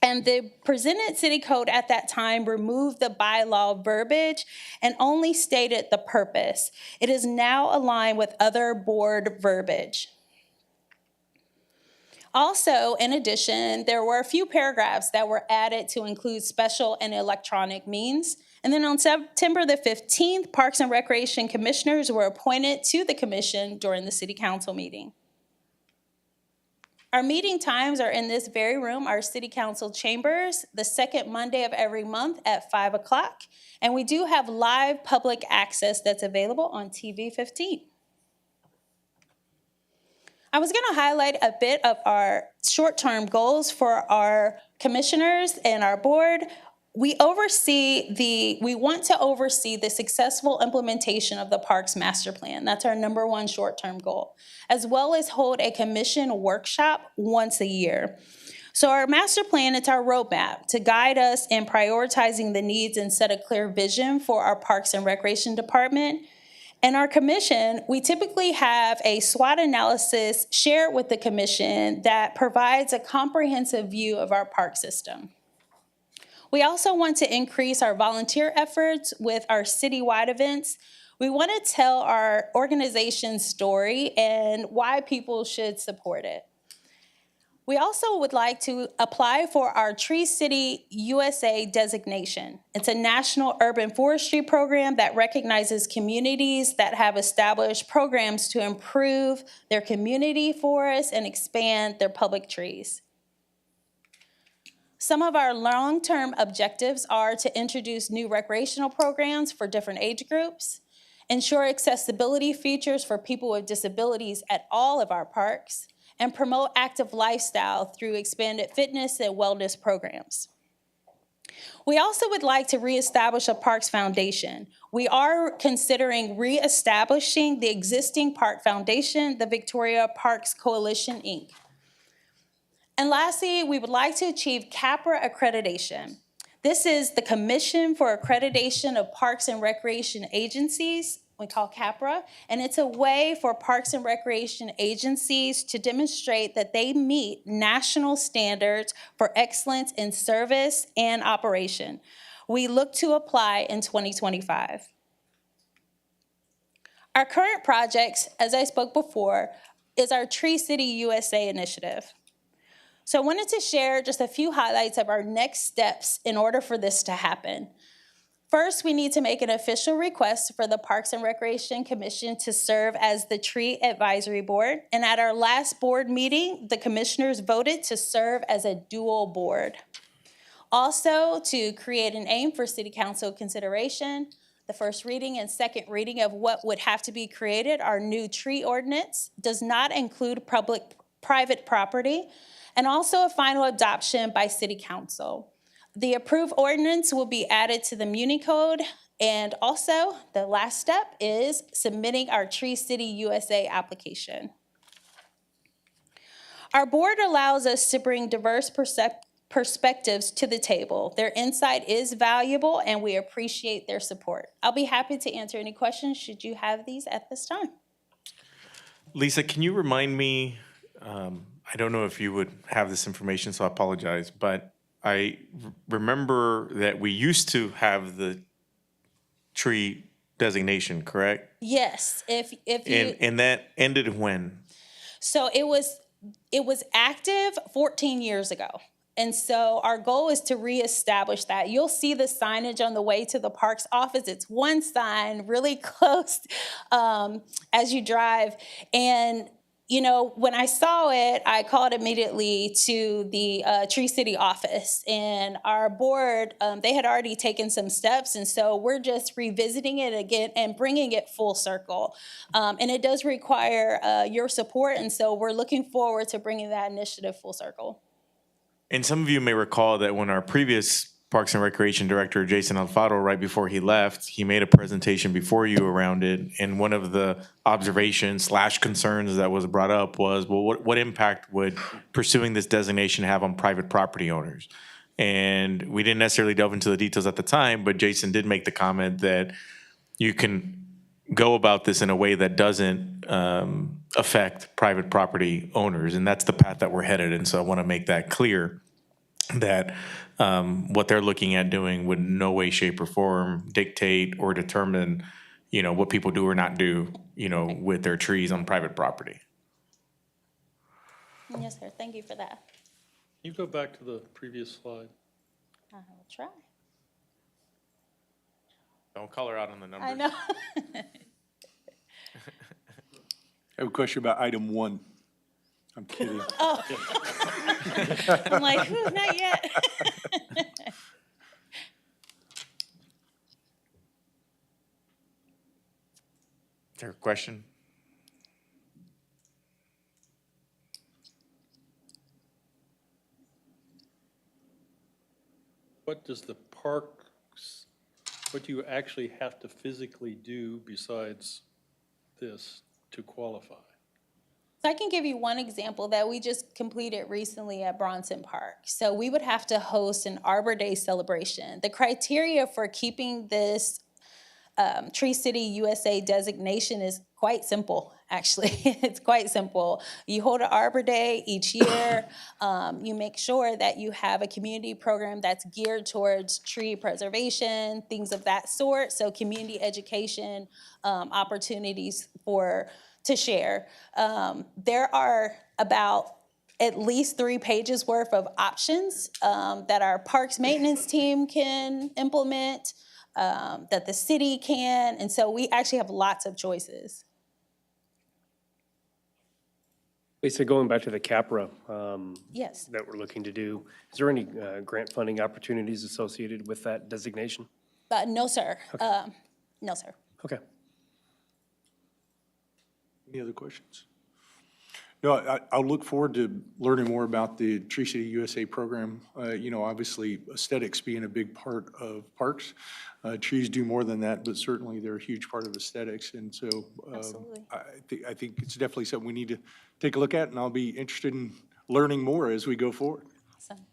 and the presented city code at that time removed the bylaw verbiage and only stated the purpose. It is now aligned with other board verbiage. Also, in addition, there were a few paragraphs that were added to include special and electronic means. And then on September the 15th, Parks and Recreation Commissioners were appointed to the commission during the City Council meeting. Our meeting times are in this very room, our City Council chambers, the second Monday of every month at 5 o'clock. And we do have live public access that's available on TV 15. I was going to highlight a bit of our short-term goals for our commissioners and our board. We want to oversee the successful implementation of the Parks Master Plan. That's our number one short-term goal, as well as hold a commission workshop once a year. So our master plan, it's our roadmap to guide us in prioritizing the needs and set a clear vision for our Parks and Recreation Department. In our commission, we typically have a SWOT analysis shared with the commission that provides a comprehensive view of our park system. We also want to increase our volunteer efforts with our citywide events. We want to tell our organization's story and why people should support it. We also would like to apply for our Tree City USA designation. It's a national urban forestry program that recognizes communities that have established programs to improve their community forests and expand their public trees. Some of our long-term objectives are to introduce new recreational programs for different age groups, ensure accessibility features for people with disabilities at all of our parks, and promote active lifestyle through expanded fitness and wellness programs. We also would like to reestablish a Parks Foundation. We are considering reestablishing the existing park foundation, the Victoria Parks Coalition, Inc. And lastly, we would like to achieve CAPRA accreditation. This is the Commission for Accreditation of Parks and Recreation Agencies, we call CAPRA, and it's a way for parks and recreation agencies to demonstrate that they meet national standards for excellence in service and operation. We look to apply in 2025. Our current projects, as I spoke before, is our Tree City USA initiative. So I wanted to share just a few highlights of our next steps in order for this to happen. First, we need to make an official request for the Parks and Recreation Commission to serve as the Tree Advisory Board. And at our last board meeting, the commissioners voted to serve as a dual board. Also, to create an aim for City Council consideration, the first reading and second reading of what would have to be created, our new tree ordinance, does not include private property, and also a final adoption by City Council. The approved ordinance will be added to the Muni Code, and also the last step is submitting our Tree City USA application. Our board allows us to bring diverse perspectives to the table. Their insight is valuable, and we appreciate their support. I'll be happy to answer any questions should you have these at this time. Lisa, can you remind me, I don't know if you would have this information, so I apologize, but I remember that we used to have the tree designation, correct? Yes, if you... And that ended when? So it was it was active 14 years ago. And so our goal is to reestablish that. You'll see the signage on the way to the parks office. It's one sign really close as you drive. And, you know, when I saw it, I called immediately to the Tree City office. And our board, they had already taken some steps. And so we're just revisiting it again and bringing it full circle. And it does require your support. And so we're looking forward to bringing that initiative full circle. And some of you may recall that when our previous Parks and Recreation Director, Jason Alfaro, right before he left, he made a presentation before you around it. And one of the observations / concerns that was brought up was, well, what impact would pursuing this designation have on private property owners? And we didn't necessarily delve into the details at the time, but Jason did make the comment that you can go about this in a way that doesn't affect private property owners. And that's the path that we're headed. And so I want to make that clear that what they're looking at doing would in no way, shape, or form dictate or determine, you know, what people do or not do, you know, with their trees on private property. Yes, sir. Thank you for that. Can you go back to the previous slide? I will try. Don't color out on the numbers. I know. I have a question about item 1. I'm kidding. Oh. I'm like, not yet. Is there a question? What does the parks, what do you actually have to physically do besides this to qualify? So I can give you one example that we just completed recently at Bronson Park. So we would have to host an Arbor Day celebration. The criteria for keeping this Tree City USA designation is quite simple, actually. It's quite simple. You hold an Arbor Day each year. You make sure that you have a community program that's geared towards tree preservation, things of that sort. So community education, opportunities to share. There are about at least 3 pages worth of options that our parks maintenance team can implement, that the city can, and so we actually have lots of choices. Lisa, going back to the CAPRA Yes. that we're looking to do, is there any grant funding opportunities associated with that designation? No, sir. Okay. No, sir. Okay. Any other questions? No, I'll look forward to learning more about the Tree City USA program. You know, obviously aesthetics being a big part of parks. Trees do more than that, but certainly they're a huge part of aesthetics. And so I think it's definitely something we need to take a look at, and I'll be interested in learning more as we go forward. Awesome.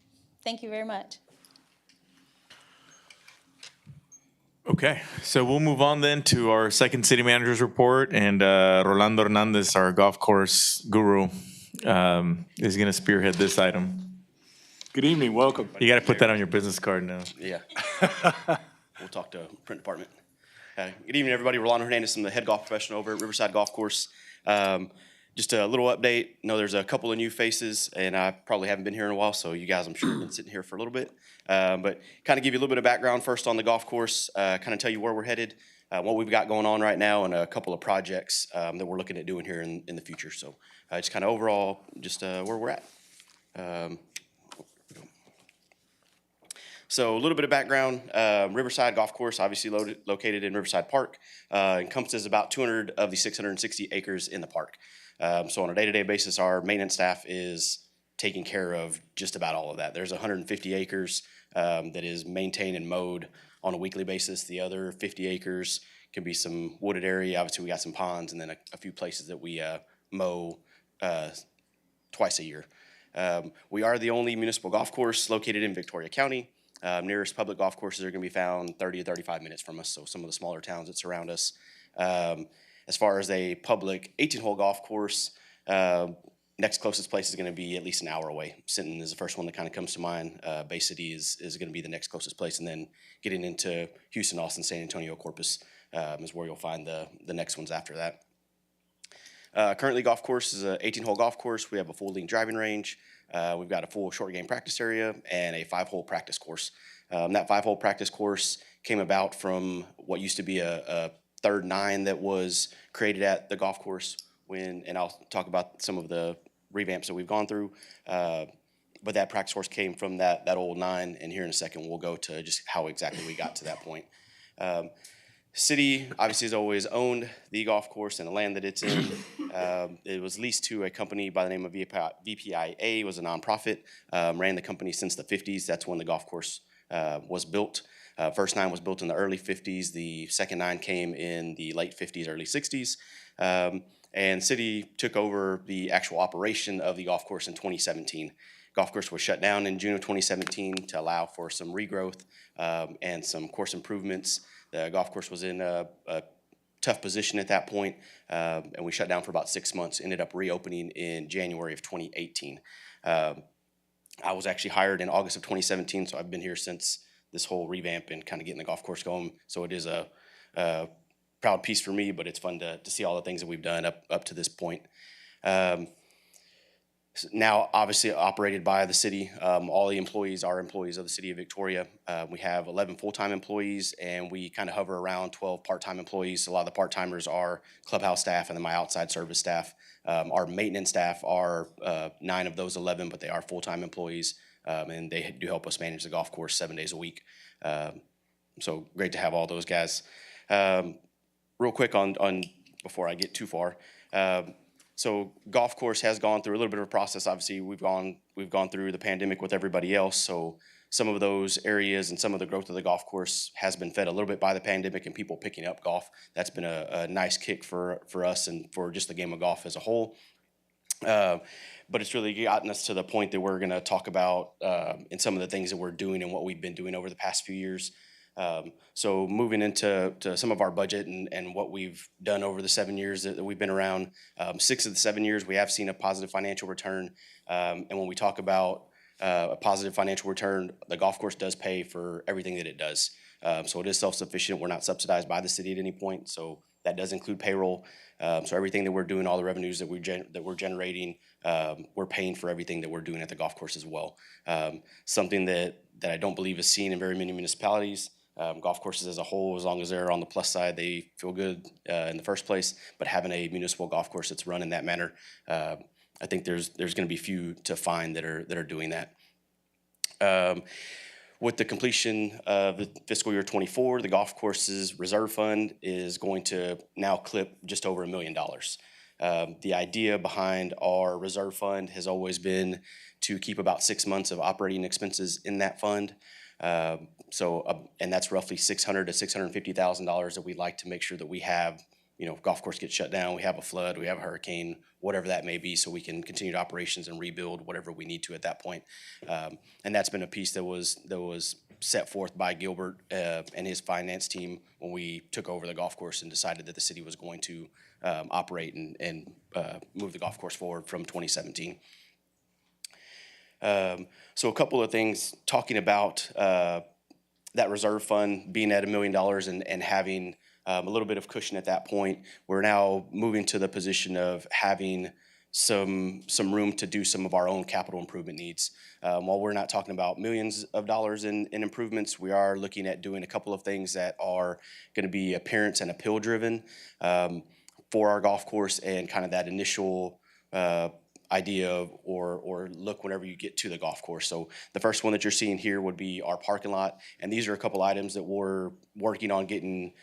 Thank you very much. Okay, so we'll move on then to our second city manager's report, and Rolando Hernandez, our golf course guru, is going to spearhead this item. Good evening, welcome. You got to put that on your business card now. Yeah. We'll talk to print department. Good evening, everybody. Rolando Hernandez. I'm the head golf professional over at Riverside Golf Course. Just a little update. I know there's a couple of new faces, and I probably haven't been here in a while, so you guys, I'm sure, have been sitting here for a little bit. But kind of give you a little bit of background first on the golf course, kind of tell you where we're headed, what we've got going on right now, and a couple of projects that we're looking at doing here in the future. So just kind of overall, just where we're at. So a little bit of background, Riverside Golf Course, obviously located in Riverside Park, encompasses about 200 of the 660 acres in the park. So on a day-to-day basis, our maintenance staff is taking care of just about all of that. There's 150 acres that is maintained and mowed on a weekly basis. The other 50 acres can be some wooded area. Obviously, we got some ponds and then a few places that we mow twice a year. We are the only municipal golf course located in Victoria County. Nearest public golf courses are going to be found 30 to 35 minutes from us, so some of the smaller towns that surround us. As far as a public 18-hole golf course, next closest place is going to be at least an hour away. Sinton is the first one that kind of comes to mind. Bay City is going to be the next closest place, and then getting into Houston, Austin, San Antonio, Corpus is where you'll find the next ones after that. Currently, golf course is a 18-hole golf course. We have a full length driving range. We've got a full short game practice area and a 5-hole practice course. That 5-hole practice course came about from what used to be a third 9 that was created at the golf course and I'll talk about some of the revamps that we've gone through. But that practice course came from that old 9, and here in a second we'll go to just how exactly we got to that point. City obviously has always owned the golf course and the land that it's in. It was leased to a company by the name of VPIA. It was a nonprofit, ran the company since the 50s. That's when the golf course was built. First 9 was built in the early 50s. The second 9 came in the late 50s, early 60s. And City took over the actual operation of the golf course in 2017. Golf course was shut down in June of 2017 to allow for some regrowth and some course improvements. The golf course was in a tough position at that point, and we shut down for about 6 months, ended up reopening in January of 2018. I was actually hired in August of 2017, so I've been here since this whole revamp and kind of getting the golf course going. So it is a proud piece for me, but it's fun to see all the things that we've done up to this point. Now, obviously operated by the city. All the employees are employees of the city of Victoria. We have 11 full-time employees, and we kind of hover around 12 part-time employees. A lot of the part-timers are clubhouse staff and then my outside service staff. Our maintenance staff are 9 of those 11, but they are full-time employees, and they do help us manage the golf course 7 days a week. So great to have all those guys. Real quick on before I get too far. So golf course has gone through a little bit of a process. Obviously, we've gone through the pandemic with everybody else. So some of those areas and some of the growth of the golf course has been fed a little bit by the pandemic and people picking up golf. That's been a nice kick for us and for just the game of golf as a whole. But it's really gotten us to the point that we're going to talk about in some of the things that we're doing and what we've been doing over the past few years. So moving into some of our budget and what we've done over the 7 years that we've been around, 6 of the 7 years we have seen a positive financial return. And when we talk about a positive financial return, the golf course does pay for everything that it does. So it is self-sufficient. We're not subsidized by the city at any point. So that does include payroll. So everything that we're doing, all the revenues that we're generating, we're paying for everything that we're doing at the golf course as well. Something that I don't believe is seen in very many municipalities. Golf courses as a whole, as long as they're on the plus side, they feel good in the first place. But having a municipal golf course that's run in that manner, I think there's going to be few to find that are doing that. With the completion of the fiscal year 24, the golf course's reserve fund is going to now clip just over $1 million. The idea behind our reserve fund has always been to keep about 6 months of operating expenses in that fund. And that's roughly $600,000 to $650,000 that we'd like to make sure that we have. Golf course gets shut down, we have a flood, we have a hurricane, whatever that may be, so we can continue to operations and rebuild whatever we need to at that point. And that's been a piece that was set forth by Gilbert and his finance team when we took over the golf course and decided that the city was going to operate and move the golf course forward from 2017. So a couple of things talking about that reserve fund being at $1 million and having a little bit of cushion at that point. We're now moving to the position of having some room to do some of our own capital improvement needs. While we're not talking about millions of dollars in improvements, we are looking at doing a couple of things that are going to be appearance and appeal driven for our golf course and kind of that initial idea of or look whenever you get to the golf course. So the first one that you're seeing here would be our parking lot, and these are a couple items that we're working on getting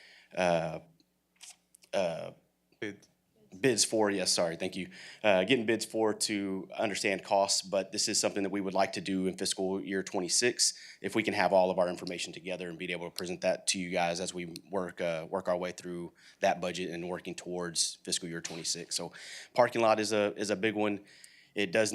bids for. Yes, sorry, thank you. Getting bids for to understand costs, but this is something that we would like to do in fiscal year 26 if we can have all of our information together and be able to present that to you guys as we work our way through that budget and working towards fiscal year 26. So parking lot is a big one. It does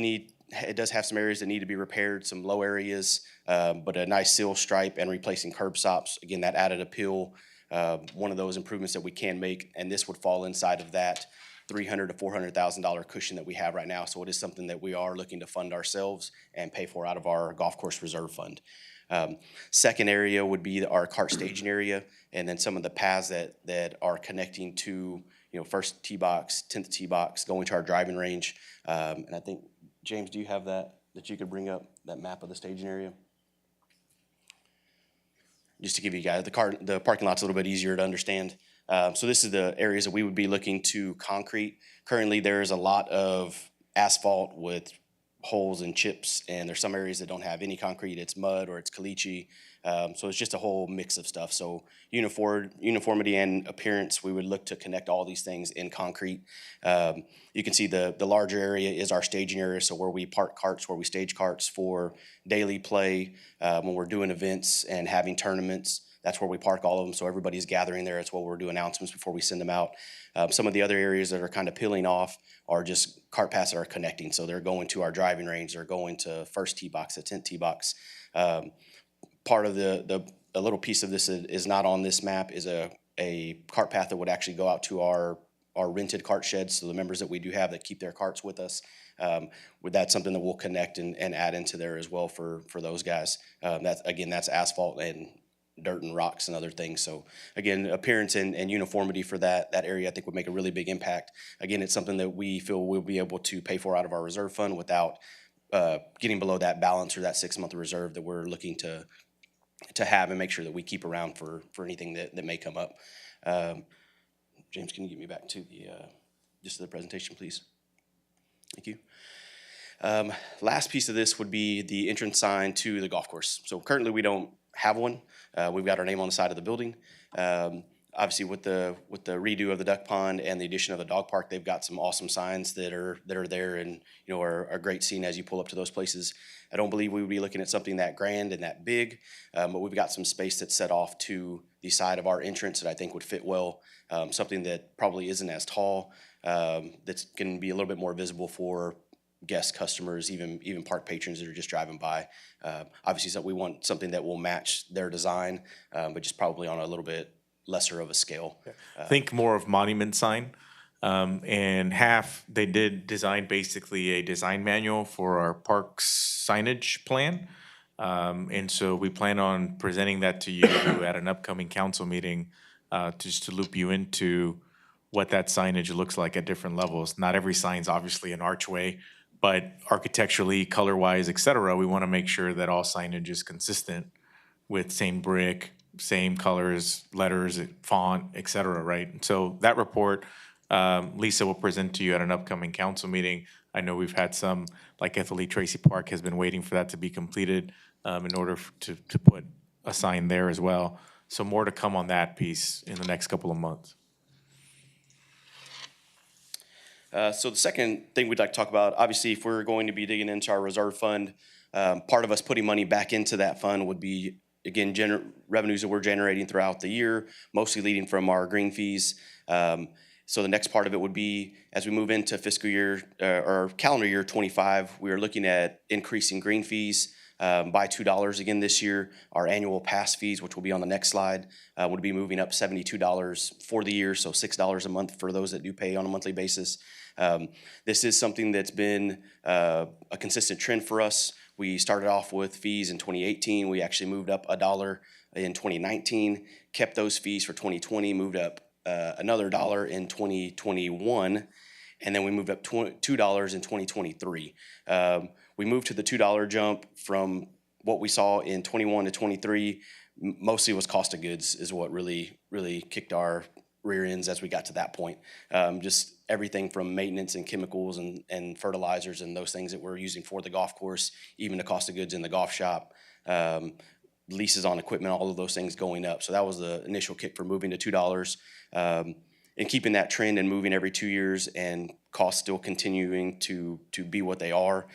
have some areas that need to be repaired, some low areas, but a nice seal stripe and replacing curb stops. Again, that added appeal. One of those improvements that we can make, and this would fall inside of that $300,000 to $400,000 cushion that we have right now. So it is something that we are looking to fund ourselves and pay for out of our golf course reserve fund. Second area would be our cart staging area, and then some of the paths that are connecting to first tee box, 10th tee box, going to our driving range. And I think, James, do you have that you could bring up, that map of the staging area? Just to give you guys, the parking lot's a little bit easier to understand. So this is the areas that we would be looking to concrete. Currently, there's a lot of asphalt with holes and chips, and there's some areas that don't have any concrete. It's mud or it's caliche. So it's just a whole mix of stuff. So uniformity and appearance, we would look to connect all these things in concrete. You can see the larger area is our staging area, so where we park carts, where we stage carts for daily play, when we're doing events and having tournaments. That's where we park all of them, so everybody's gathering there. It's where we'll do announcements before we send them out. Some of the other areas that are kind of peeling off are just cart paths that are connecting. So they're going to our driving range, they're going to first tee box, the 10th tee box. Part of a little piece of this is not on this map is a cart path that would actually go out to our rented cart sheds. So the members that we do have that keep their carts with us, that's something that we'll connect and add into there as well for those guys. That's asphalt and dirt and rocks and other things. So again, appearance and uniformity for that area I think would make a really big impact. Again, it's something that we feel we'll be able to pay for out of our reserve fund without getting below that balance or that 6-month reserve that we're looking to have and make sure that we keep around for anything that may come up. James, can you get me back to the presentation, please? Thank you. Last piece of this would be the entrance sign to the golf course. So currently we don't have one. We've got our name on the side of the building. Obviously with the redo of the duck pond and the addition of the dog park, they've got some awesome signs that are there and are great seen as you pull up to those places. I don't believe we would be looking at something that grand and that big, but we've got some space that's set off to the side of our entrance that I think would fit well. Something that probably isn't as tall, that's going to be a little bit more visible for guests, customers, even park patrons that are just driving by. Obviously, so we want something that will match their design, but just probably on a little bit lesser of a scale. Think more of monument sign. And they did design basically a design manual for our parks signage plan. And so we plan on presenting that to you at an upcoming council meeting, just to loop you into what that signage looks like at different levels. Not every sign's obviously an archway, but architecturally, color-wise, et cetera, we want to make sure that all signage is consistent with same brick, same colors, letters, font, et cetera, right? So that report, Lisa will present to you at an upcoming council meeting. I know we've had some, like Ethel Tracy Park has been waiting for that to be completed in order to put a sign there as well. So more to come on that piece in the next couple of months. So the second thing we'd like to talk about, obviously, if we're going to be digging into our reserve fund, part of us putting money back into that fund would be, again, revenues that we're generating throughout the year, mostly leading from our green fees. So the next part of it would be, as we move into fiscal year or calendar year 25, we are looking at increasing green fees by $2 again this year. Our annual pass fees, which will be on the next slide, would be moving up $72 for the year, so $6 a month for those that do pay on a monthly basis. This is something that's been a consistent trend for us. We started off with fees in 2018. We actually moved up $1 in 2019, kept those fees for 2020, moved up another $1 in 2021, and then we moved up $2 in 2023. We moved to the $2 jump from what we saw in 21 to 23. Mostly was cost of goods is what really kicked our rear ends as we got to that point. Just everything from maintenance and chemicals and fertilizers and those things that we're using for the golf course, even the cost of goods in the golf shop, leases on equipment, all of those things going up. So that was the initial kick for moving to $2. And keeping that trend and moving every 2 years and costs still continuing to be what they are.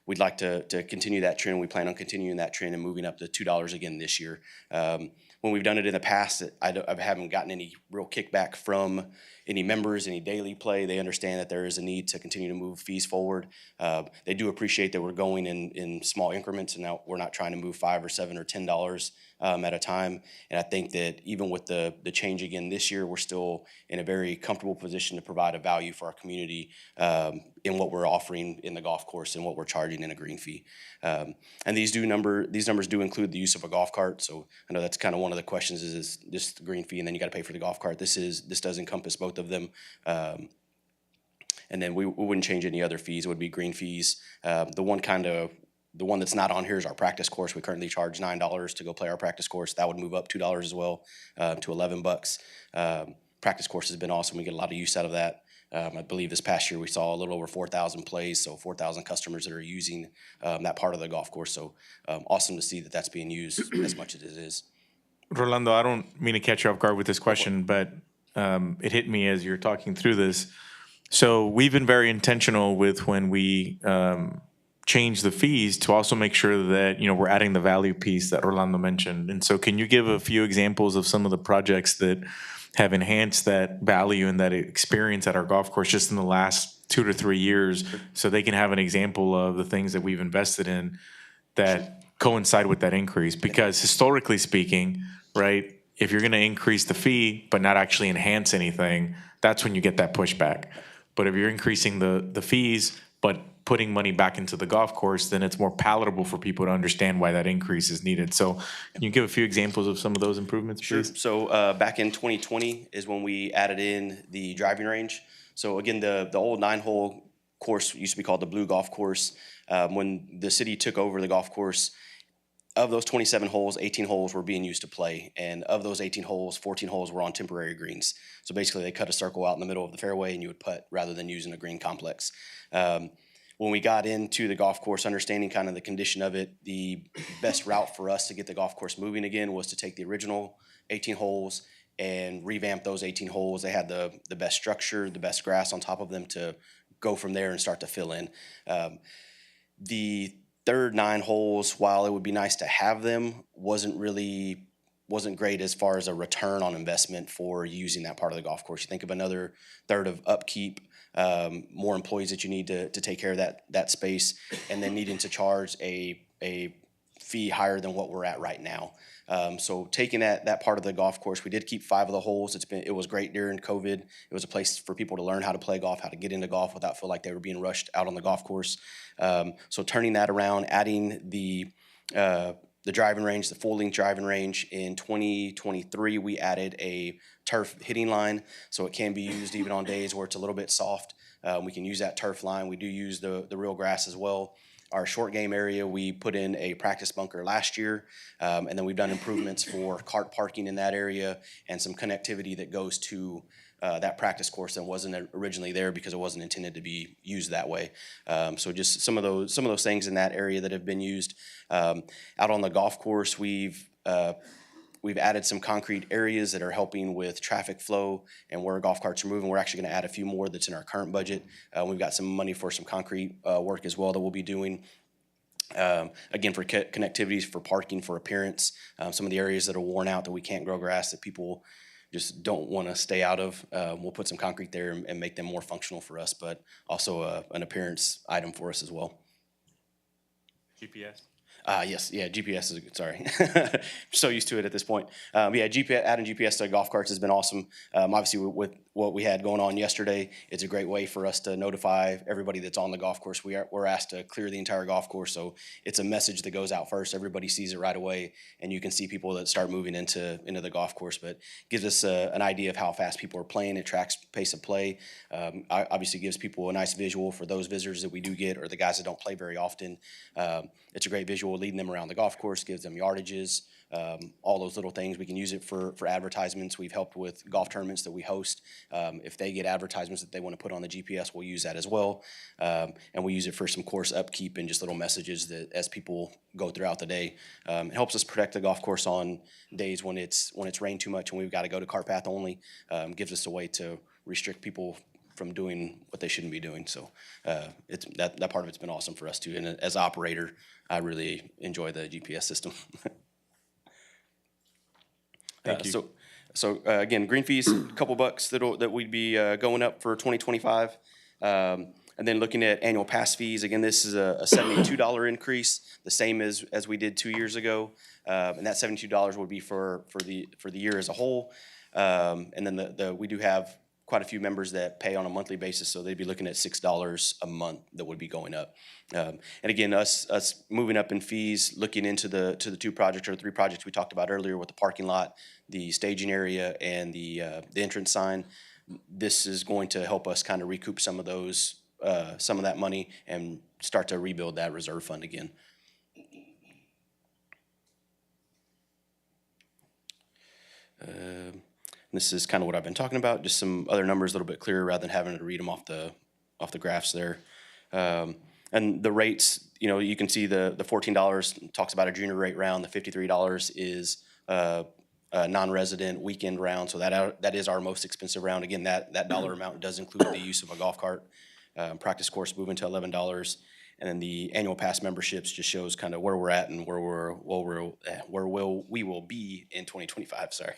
We'd like to continue that trend. We plan on continuing that trend and moving up to $2 again this year. When we've done it in the past, I haven't gotten any real kickback from any members, any daily play. They understand that there is a need to continue to move fees forward. They do appreciate that we're going in small increments, and now we're not trying to move $5 or $7 or $10 at a time. And I think that even with the change again this year, we're still in a very comfortable position to provide a value for our community in what we're offering in the golf course and what we're charging in a green fee. And these numbers do include the use of a golf cart. So I know that's kind of one of the questions is just the green fee and then you got to pay for the golf cart. This does encompass both of them. And then we wouldn't change any other fees. It would be green fees. The one that's not on here is our practice course. We currently charge $9 to go play our practice course. That would move up $2 as well to $11. Practice course has been awesome. We get a lot of use out of that. I believe this past year we saw a little over 4,000 plays, so 4,000 customers that are using that part of the golf course. So awesome to see that that's being used as much as it is. Rolando, I don't mean to catch you off guard with this question, but it hit me as you're talking through this. So we've been very intentional with when we change the fees to also make sure that, we're adding the value piece that Orlando mentioned. And so can you give a few examples of some of the projects that have enhanced that value and that experience at our golf course just in the last 2 to 3 years so they can have an example of the things that we've invested in that coincide with that increase? Because historically speaking, right, if you're going to increase the fee but not actually enhance anything, that's when you get that pushback. But if you're increasing the fees but putting money back into the golf course, then it's more palatable for people to understand why that increase is needed. So can you give a few examples of some of those improvements, please? Sure. So back in 2020 is when we added in the driving range. So again, the old 9-hole course used to be called the Blue Golf Course. When the city took over the golf course, of those 27 holes, 18 holes were being used to play. And of those 18 holes, 14 holes were on temporary greens. So basically they cut a circle out in the middle of the fairway and you would putt rather than using a green complex. When we got into the golf course, understanding kind of the condition of it, the best route for us to get the golf course moving again was to take the original 18 holes and revamp those 18 holes. They had the best structure, the best grass on top of them to go from there and start to fill in. The third 9 holes, while it would be nice to have them, wasn't great as far as a return on investment for using that part of the golf course. You think of another third of upkeep, more employees that you need to take care of that space, and then needing to charge a fee higher than what we're at right now. So taking that part of the golf course, we did keep 5 of the holes. It was great during COVID. It was a place for people to learn how to play golf, how to get into golf without feel like they were being rushed out on the golf course. So turning that around, adding the driving range, the full-length driving range. In 2023, we added a turf hitting line, so it can be used even on days where it's a little bit soft. We can use that turf line. We do use the real grass as well. Our short game area, we put in a practice bunker last year, and then we've done improvements for cart parking in that area and some connectivity that goes to that practice course that wasn't originally there because it wasn't intended to be used that way. So just some of those things in that area that have been used. Out on the golf course, we've added some concrete areas that are helping with traffic flow and where golf carts are moving. We're actually going to add a few more that's in our current budget. We've got some money for some concrete work as well that we'll be doing. Again, for connectivities, for parking, for appearance, some of the areas that are worn out that we can't grow grass that people just don't want to stay out of. We'll put some concrete there and make them more functional for us, but also an appearance item for us as well. GPS? Yes, yeah, GPS is, sorry. So used to it at this point. Yeah, adding GPS to golf carts has been awesome. Obviously, with what we had going on yesterday, it's a great way for us to notify everybody that's on the golf course. We're asked to clear the entire golf course, so it's a message that goes out first. Everybody sees it right away, and you can see people that start moving into the golf course, but gives us an idea of how fast people are playing. It tracks pace of play. Obviously gives people a nice visual for those visitors that we do get or the guys that don't play very often. It's a great visual leading them around the golf course, gives them yardages, all those little things. We can use it for advertisements. We've helped with golf tournaments that we host. If they get advertisements that they want to put on the GPS, we'll use that as well. And we use it for some course upkeep and just little messages that as people go throughout the day. It helps us protect the golf course on days when it's rained too much and we've got to go to cart path only. Gives us a way to restrict people from doing what they shouldn't be doing. So it's that part of it's been awesome for us too. And as an operator, I really enjoy the GPS system. Thank you. So again, green fees, a couple bucks that we'd be going up for 2025. And then looking at annual pass fees, again, this is a $72 increase, the same as we did 2 years ago. And that $72 would be for the year as a whole. And then we do have quite a few members that pay on a monthly basis, so they'd be looking at $6 a month that would be going up. And again, us moving up in fees, looking into the 2 projects or 3 projects we talked about earlier with the parking lot, the staging area, and the entrance sign. This is going to help us kind of recoup some of that money and start to rebuild that reserve fund again. This is kind of what I've been talking about, just some other numbers a little bit clearer rather than having to read them off the graphs there. And the rates, you can see the $14 talks about a junior rate round. The $53 is a non-resident weekend round, so that is our most expensive round. Again, that dollar amount does include the use of a golf cart. Practice course moving to $11, and then the annual pass memberships just shows kind of where we're at and where we will be in 2025. Sorry.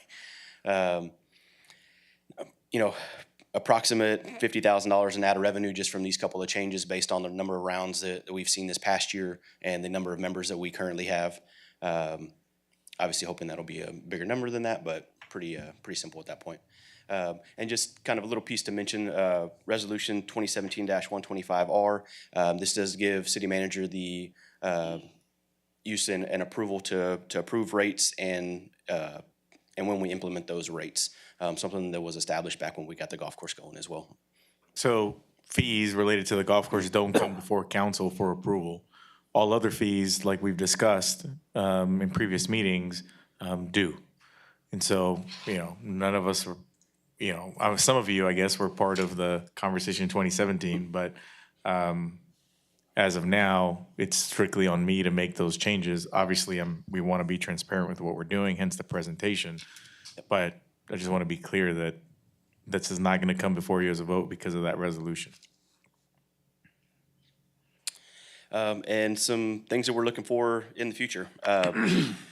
Approximate $50,000 in added revenue just from these couple of changes based on the number of rounds that we've seen this past year and the number of members that we currently have. Obviously hoping that'll be a bigger number than that, but pretty simple at that point. And just kind of a little piece to mention, Resolution 2017-125R. This does give city manager the use and approval to approve rates and when we implement those rates. Something that was established back when we got the golf course going as well. So fees related to the golf course don't come before council for approval. All other fees, like we've discussed in previous meetings, do. And so, none of us were, some of you, I guess, were part of the conversation in 2017, but as of now, it's strictly on me to make those changes. Obviously, we want to be transparent with what we're doing, hence the presentation. But I just want to be clear that this is not going to come before you as a vote because of that resolution. And some things that we're looking for in the future.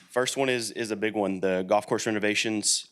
First one is a big one, the golf course renovations.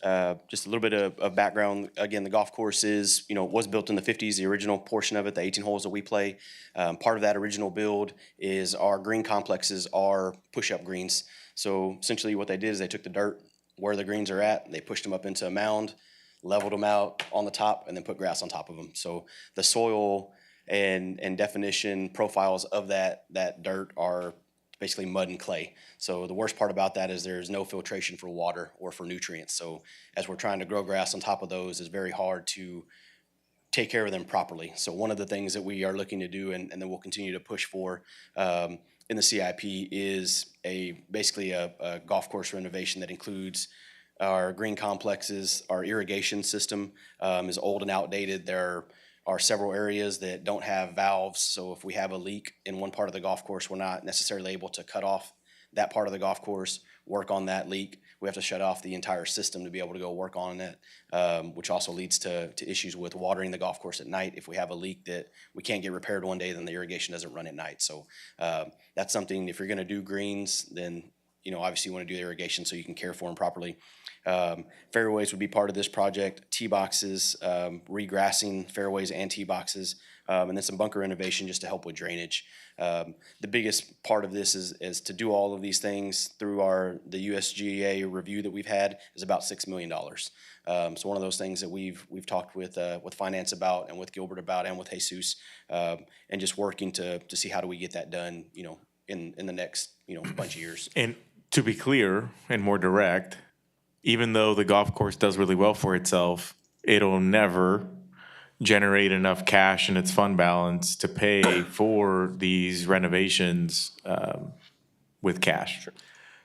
Just a little bit of background. Again, the golf course was built in the 50s, the original portion of it, the 18 holes that we play. Part of that original build is our green complexes are push-up greens. So essentially what they did is they took the dirt where the greens are at, they pushed them up into a mound, leveled them out on the top, and then put grass on top of them. So the soil and definition profiles of that dirt are basically mud and clay. So the worst part about that is there's no filtration for water or for nutrients. So as we're trying to grow grass on top of those, it's very hard to take care of them properly. So one of the things that we are looking to do and then we'll continue to push for in the CIP is basically a golf course renovation that includes our green complexes. Our irrigation system is old and outdated. There are several areas that don't have valves, so if we have a leak in one part of the golf course, we're not necessarily able to cut off that part of the golf course, work on that leak. We have to shut off the entire system to be able to go work on it, which also leads to issues with watering the golf course at night. If we have a leak that we can't get repaired one day, then the irrigation doesn't run at night. So that's something, if you're gonna do greens, then obviously you wanna do the irrigation so you can care for them properly. Fairways would be part of this project, tee boxes, regrassing fairways and tee boxes, and then some bunker renovation just to help with drainage. The biggest part of this is to do all of these things through the USGA review that we've had is about $6 million. So one of those things that we've talked with finance about and with Gilbert about and with Jesus, and just working to see how do we get that done, in the next, bunch of years. And to be clear and more direct, even though the golf course does really well for itself, it'll never generate enough cash in its fund balance to pay for these renovations with cash. Sure.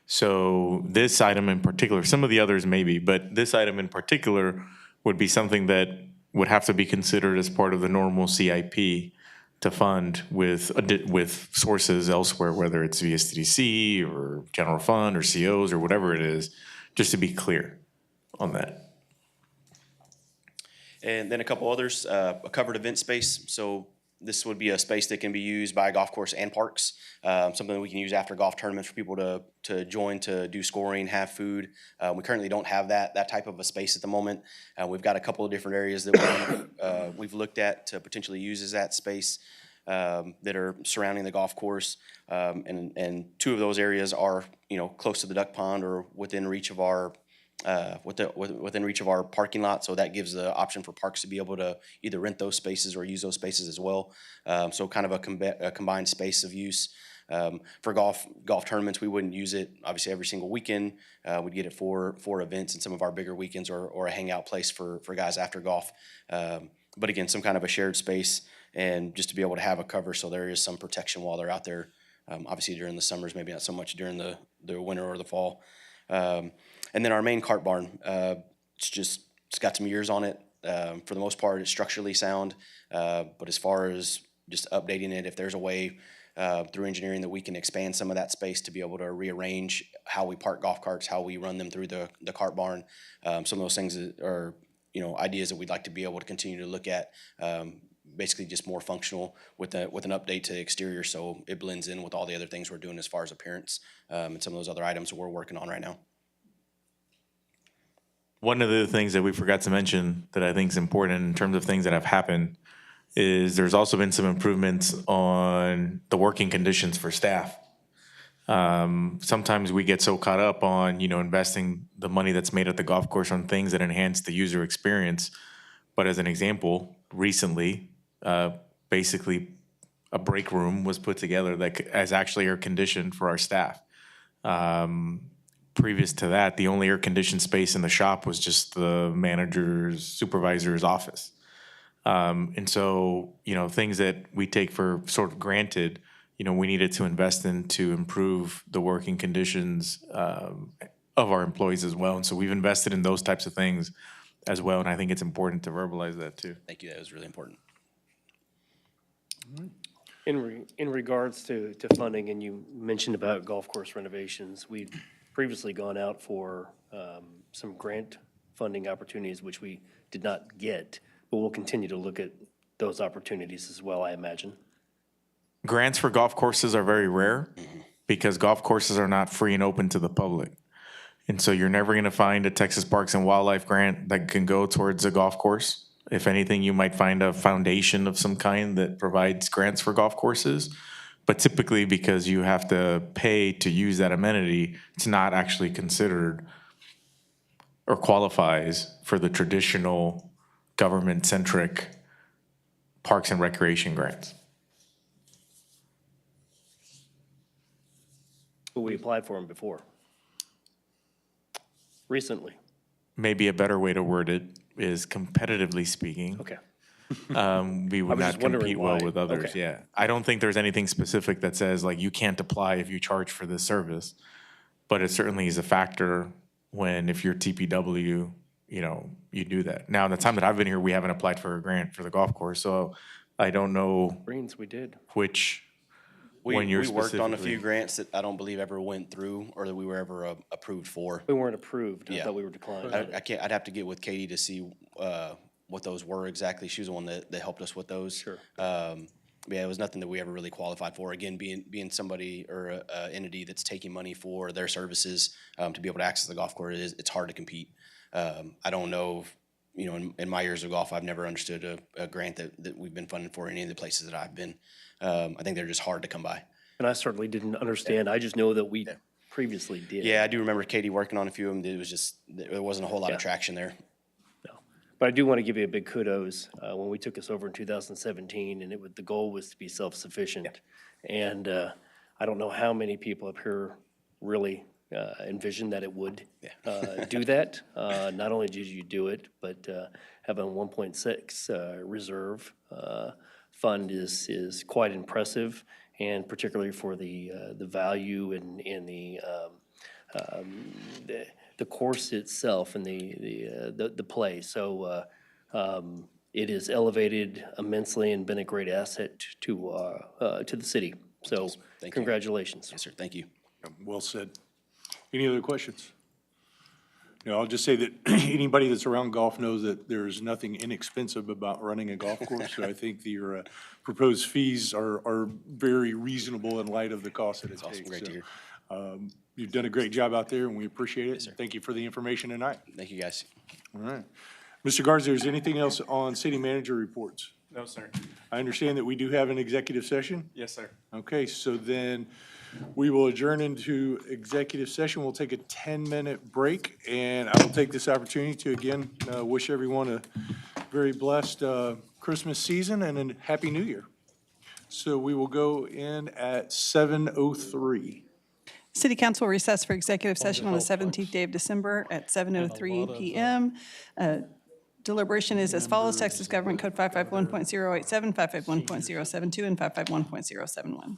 So this item in particular, some of the others maybe, but this item in particular would be something that would have to be considered as part of the normal CIP to fund with sources elsewhere, whether it's VSTDC or general fund or COs or whatever it is, just to be clear on that. And then a couple others, a covered event space. So this would be a space that can be used by golf course and parks, something that we can use after golf tournaments for people to join, to do scoring, have food. We currently don't have that type of a space at the moment. We've got a couple of different areas that we've looked at to potentially use as that space. that are surrounding the golf course. And two of those areas are, close to the duck pond or within reach of our within reach of our parking lot. So that gives the option for parks to be able to either rent those spaces or use those spaces as well. So kind of a combined space of use. For golf tournaments, we wouldn't use it obviously every single weekend. We'd get it for events and some of our bigger weekends or a hangout place for guys after golf. But again, some kind of a shared space and just to be able to have a cover so there is some protection while they're out there. Obviously during the summers, maybe not so much during the winter or the fall. And then our main cart barn, it's got some years on it. For the most part, it's structurally sound. But as far as just updating it, if there's a way through engineering that we can expand some of that space to be able to rearrange how we park golf carts, how we run them through the cart barn. Some of those things are, ideas that we'd like to be able to continue to look at. Basically just more functional with an update to the exterior so it blends in with all the other things we're doing as far as appearance and some of those other items that we're working on right now. One of the things that we forgot to mention that I think is important in terms of things that have happened is there's also been some improvements on the working conditions for staff. Sometimes we get so caught up on, investing the money that's made at the golf course on things that enhance the user experience. But as an example, recently, basically a break room was put together that is actually air conditioned for our staff. Previous to that, the only air-conditioned space in the shop was just the manager's, supervisor's office. And so, things that we take for sort of granted, we needed to invest in to improve the working conditions of our employees as well. And so we've invested in those types of things as well, and I think it's important to verbalize that too. Thank you, that was really important. In regards to funding, and you mentioned about golf course renovations, we've previously gone out for some grant funding opportunities, which we did not get, but we'll continue to look at those opportunities as well, I imagine. Grants for golf courses are very rare because golf courses are not free and open to the public. And so you're never going to find a Texas Parks and Wildlife grant that can go towards a golf course. If anything, you might find a foundation of some kind that provides grants for golf courses. But typically, because you have to pay to use that amenity, it's not actually considered or qualifies for the traditional government-centric parks and recreation grants. But we applied for them before. Recently. Maybe a better way to word it is competitively speaking. Okay. We would not compete well with others, Okay. yeah. I don't think there's anything specific that says like you can't apply if you charge for this service. But it certainly is a factor when if you're TPW, you do that. Now, in the time that I've been here, we haven't applied for a grant for the golf course, so I don't know Greens, we did. which, We when you're worked on a specifically- few grants that I don't believe ever went through or that we were ever approved for. We weren't approved. I Yeah. thought we were declined. I'd have to get with Katie to see what those were exactly. She was the one that helped us with those. Sure. Yeah, it was nothing that we ever really qualified for. Again, being somebody or a entity that's taking money for their services to be able to access the golf course, it's hard to compete. I don't know, in my years of golf, I've never understood a grant that we've been funded for in any of the places that I've been. I think they're just hard to come by. And I certainly didn't understand. I just know that we previously did. Yeah, I do remember Katie working on a few of them. It was just, there wasn't a whole lot of traction there. But I do want to give you a big kudos when we took this over in 2017, and the goal was to be self-sufficient. And I don't know how many people up here really envisioned that it would do that. Not only did you do it, but having a 1.6 reserve fund is quite impressive, and particularly for the value and the course itself and the play. So it is elevated immensely and been a great asset to the city. So Thank you. congratulations. Yes, sir. Thank you. Well said. Any other questions? I'll just say that anybody that's around golf knows that there's nothing inexpensive about running a golf course. So I think your proposed fees are very reasonable in light of the cost that it takes. Great to hear. You've done a great job out there, and we appreciate it. Yes, sir. Thank you for the information tonight. Thank you, guys. All right. Mr. Garza, is there anything else on city manager reports? No, sir. I understand that we do have an executive session. Yes, sir. Okay, so then we will adjourn into executive session. We'll take a 10-minute break, and I will take this opportunity to again wish everyone a very blessed Christmas season and a Happy New Year. So we will go in at 7:03. City Council recess for executive session on the 17th day of December at 7:03 PM. Deliberation is as follows: Texas Government Code 551.087, 551.072, and 551.071.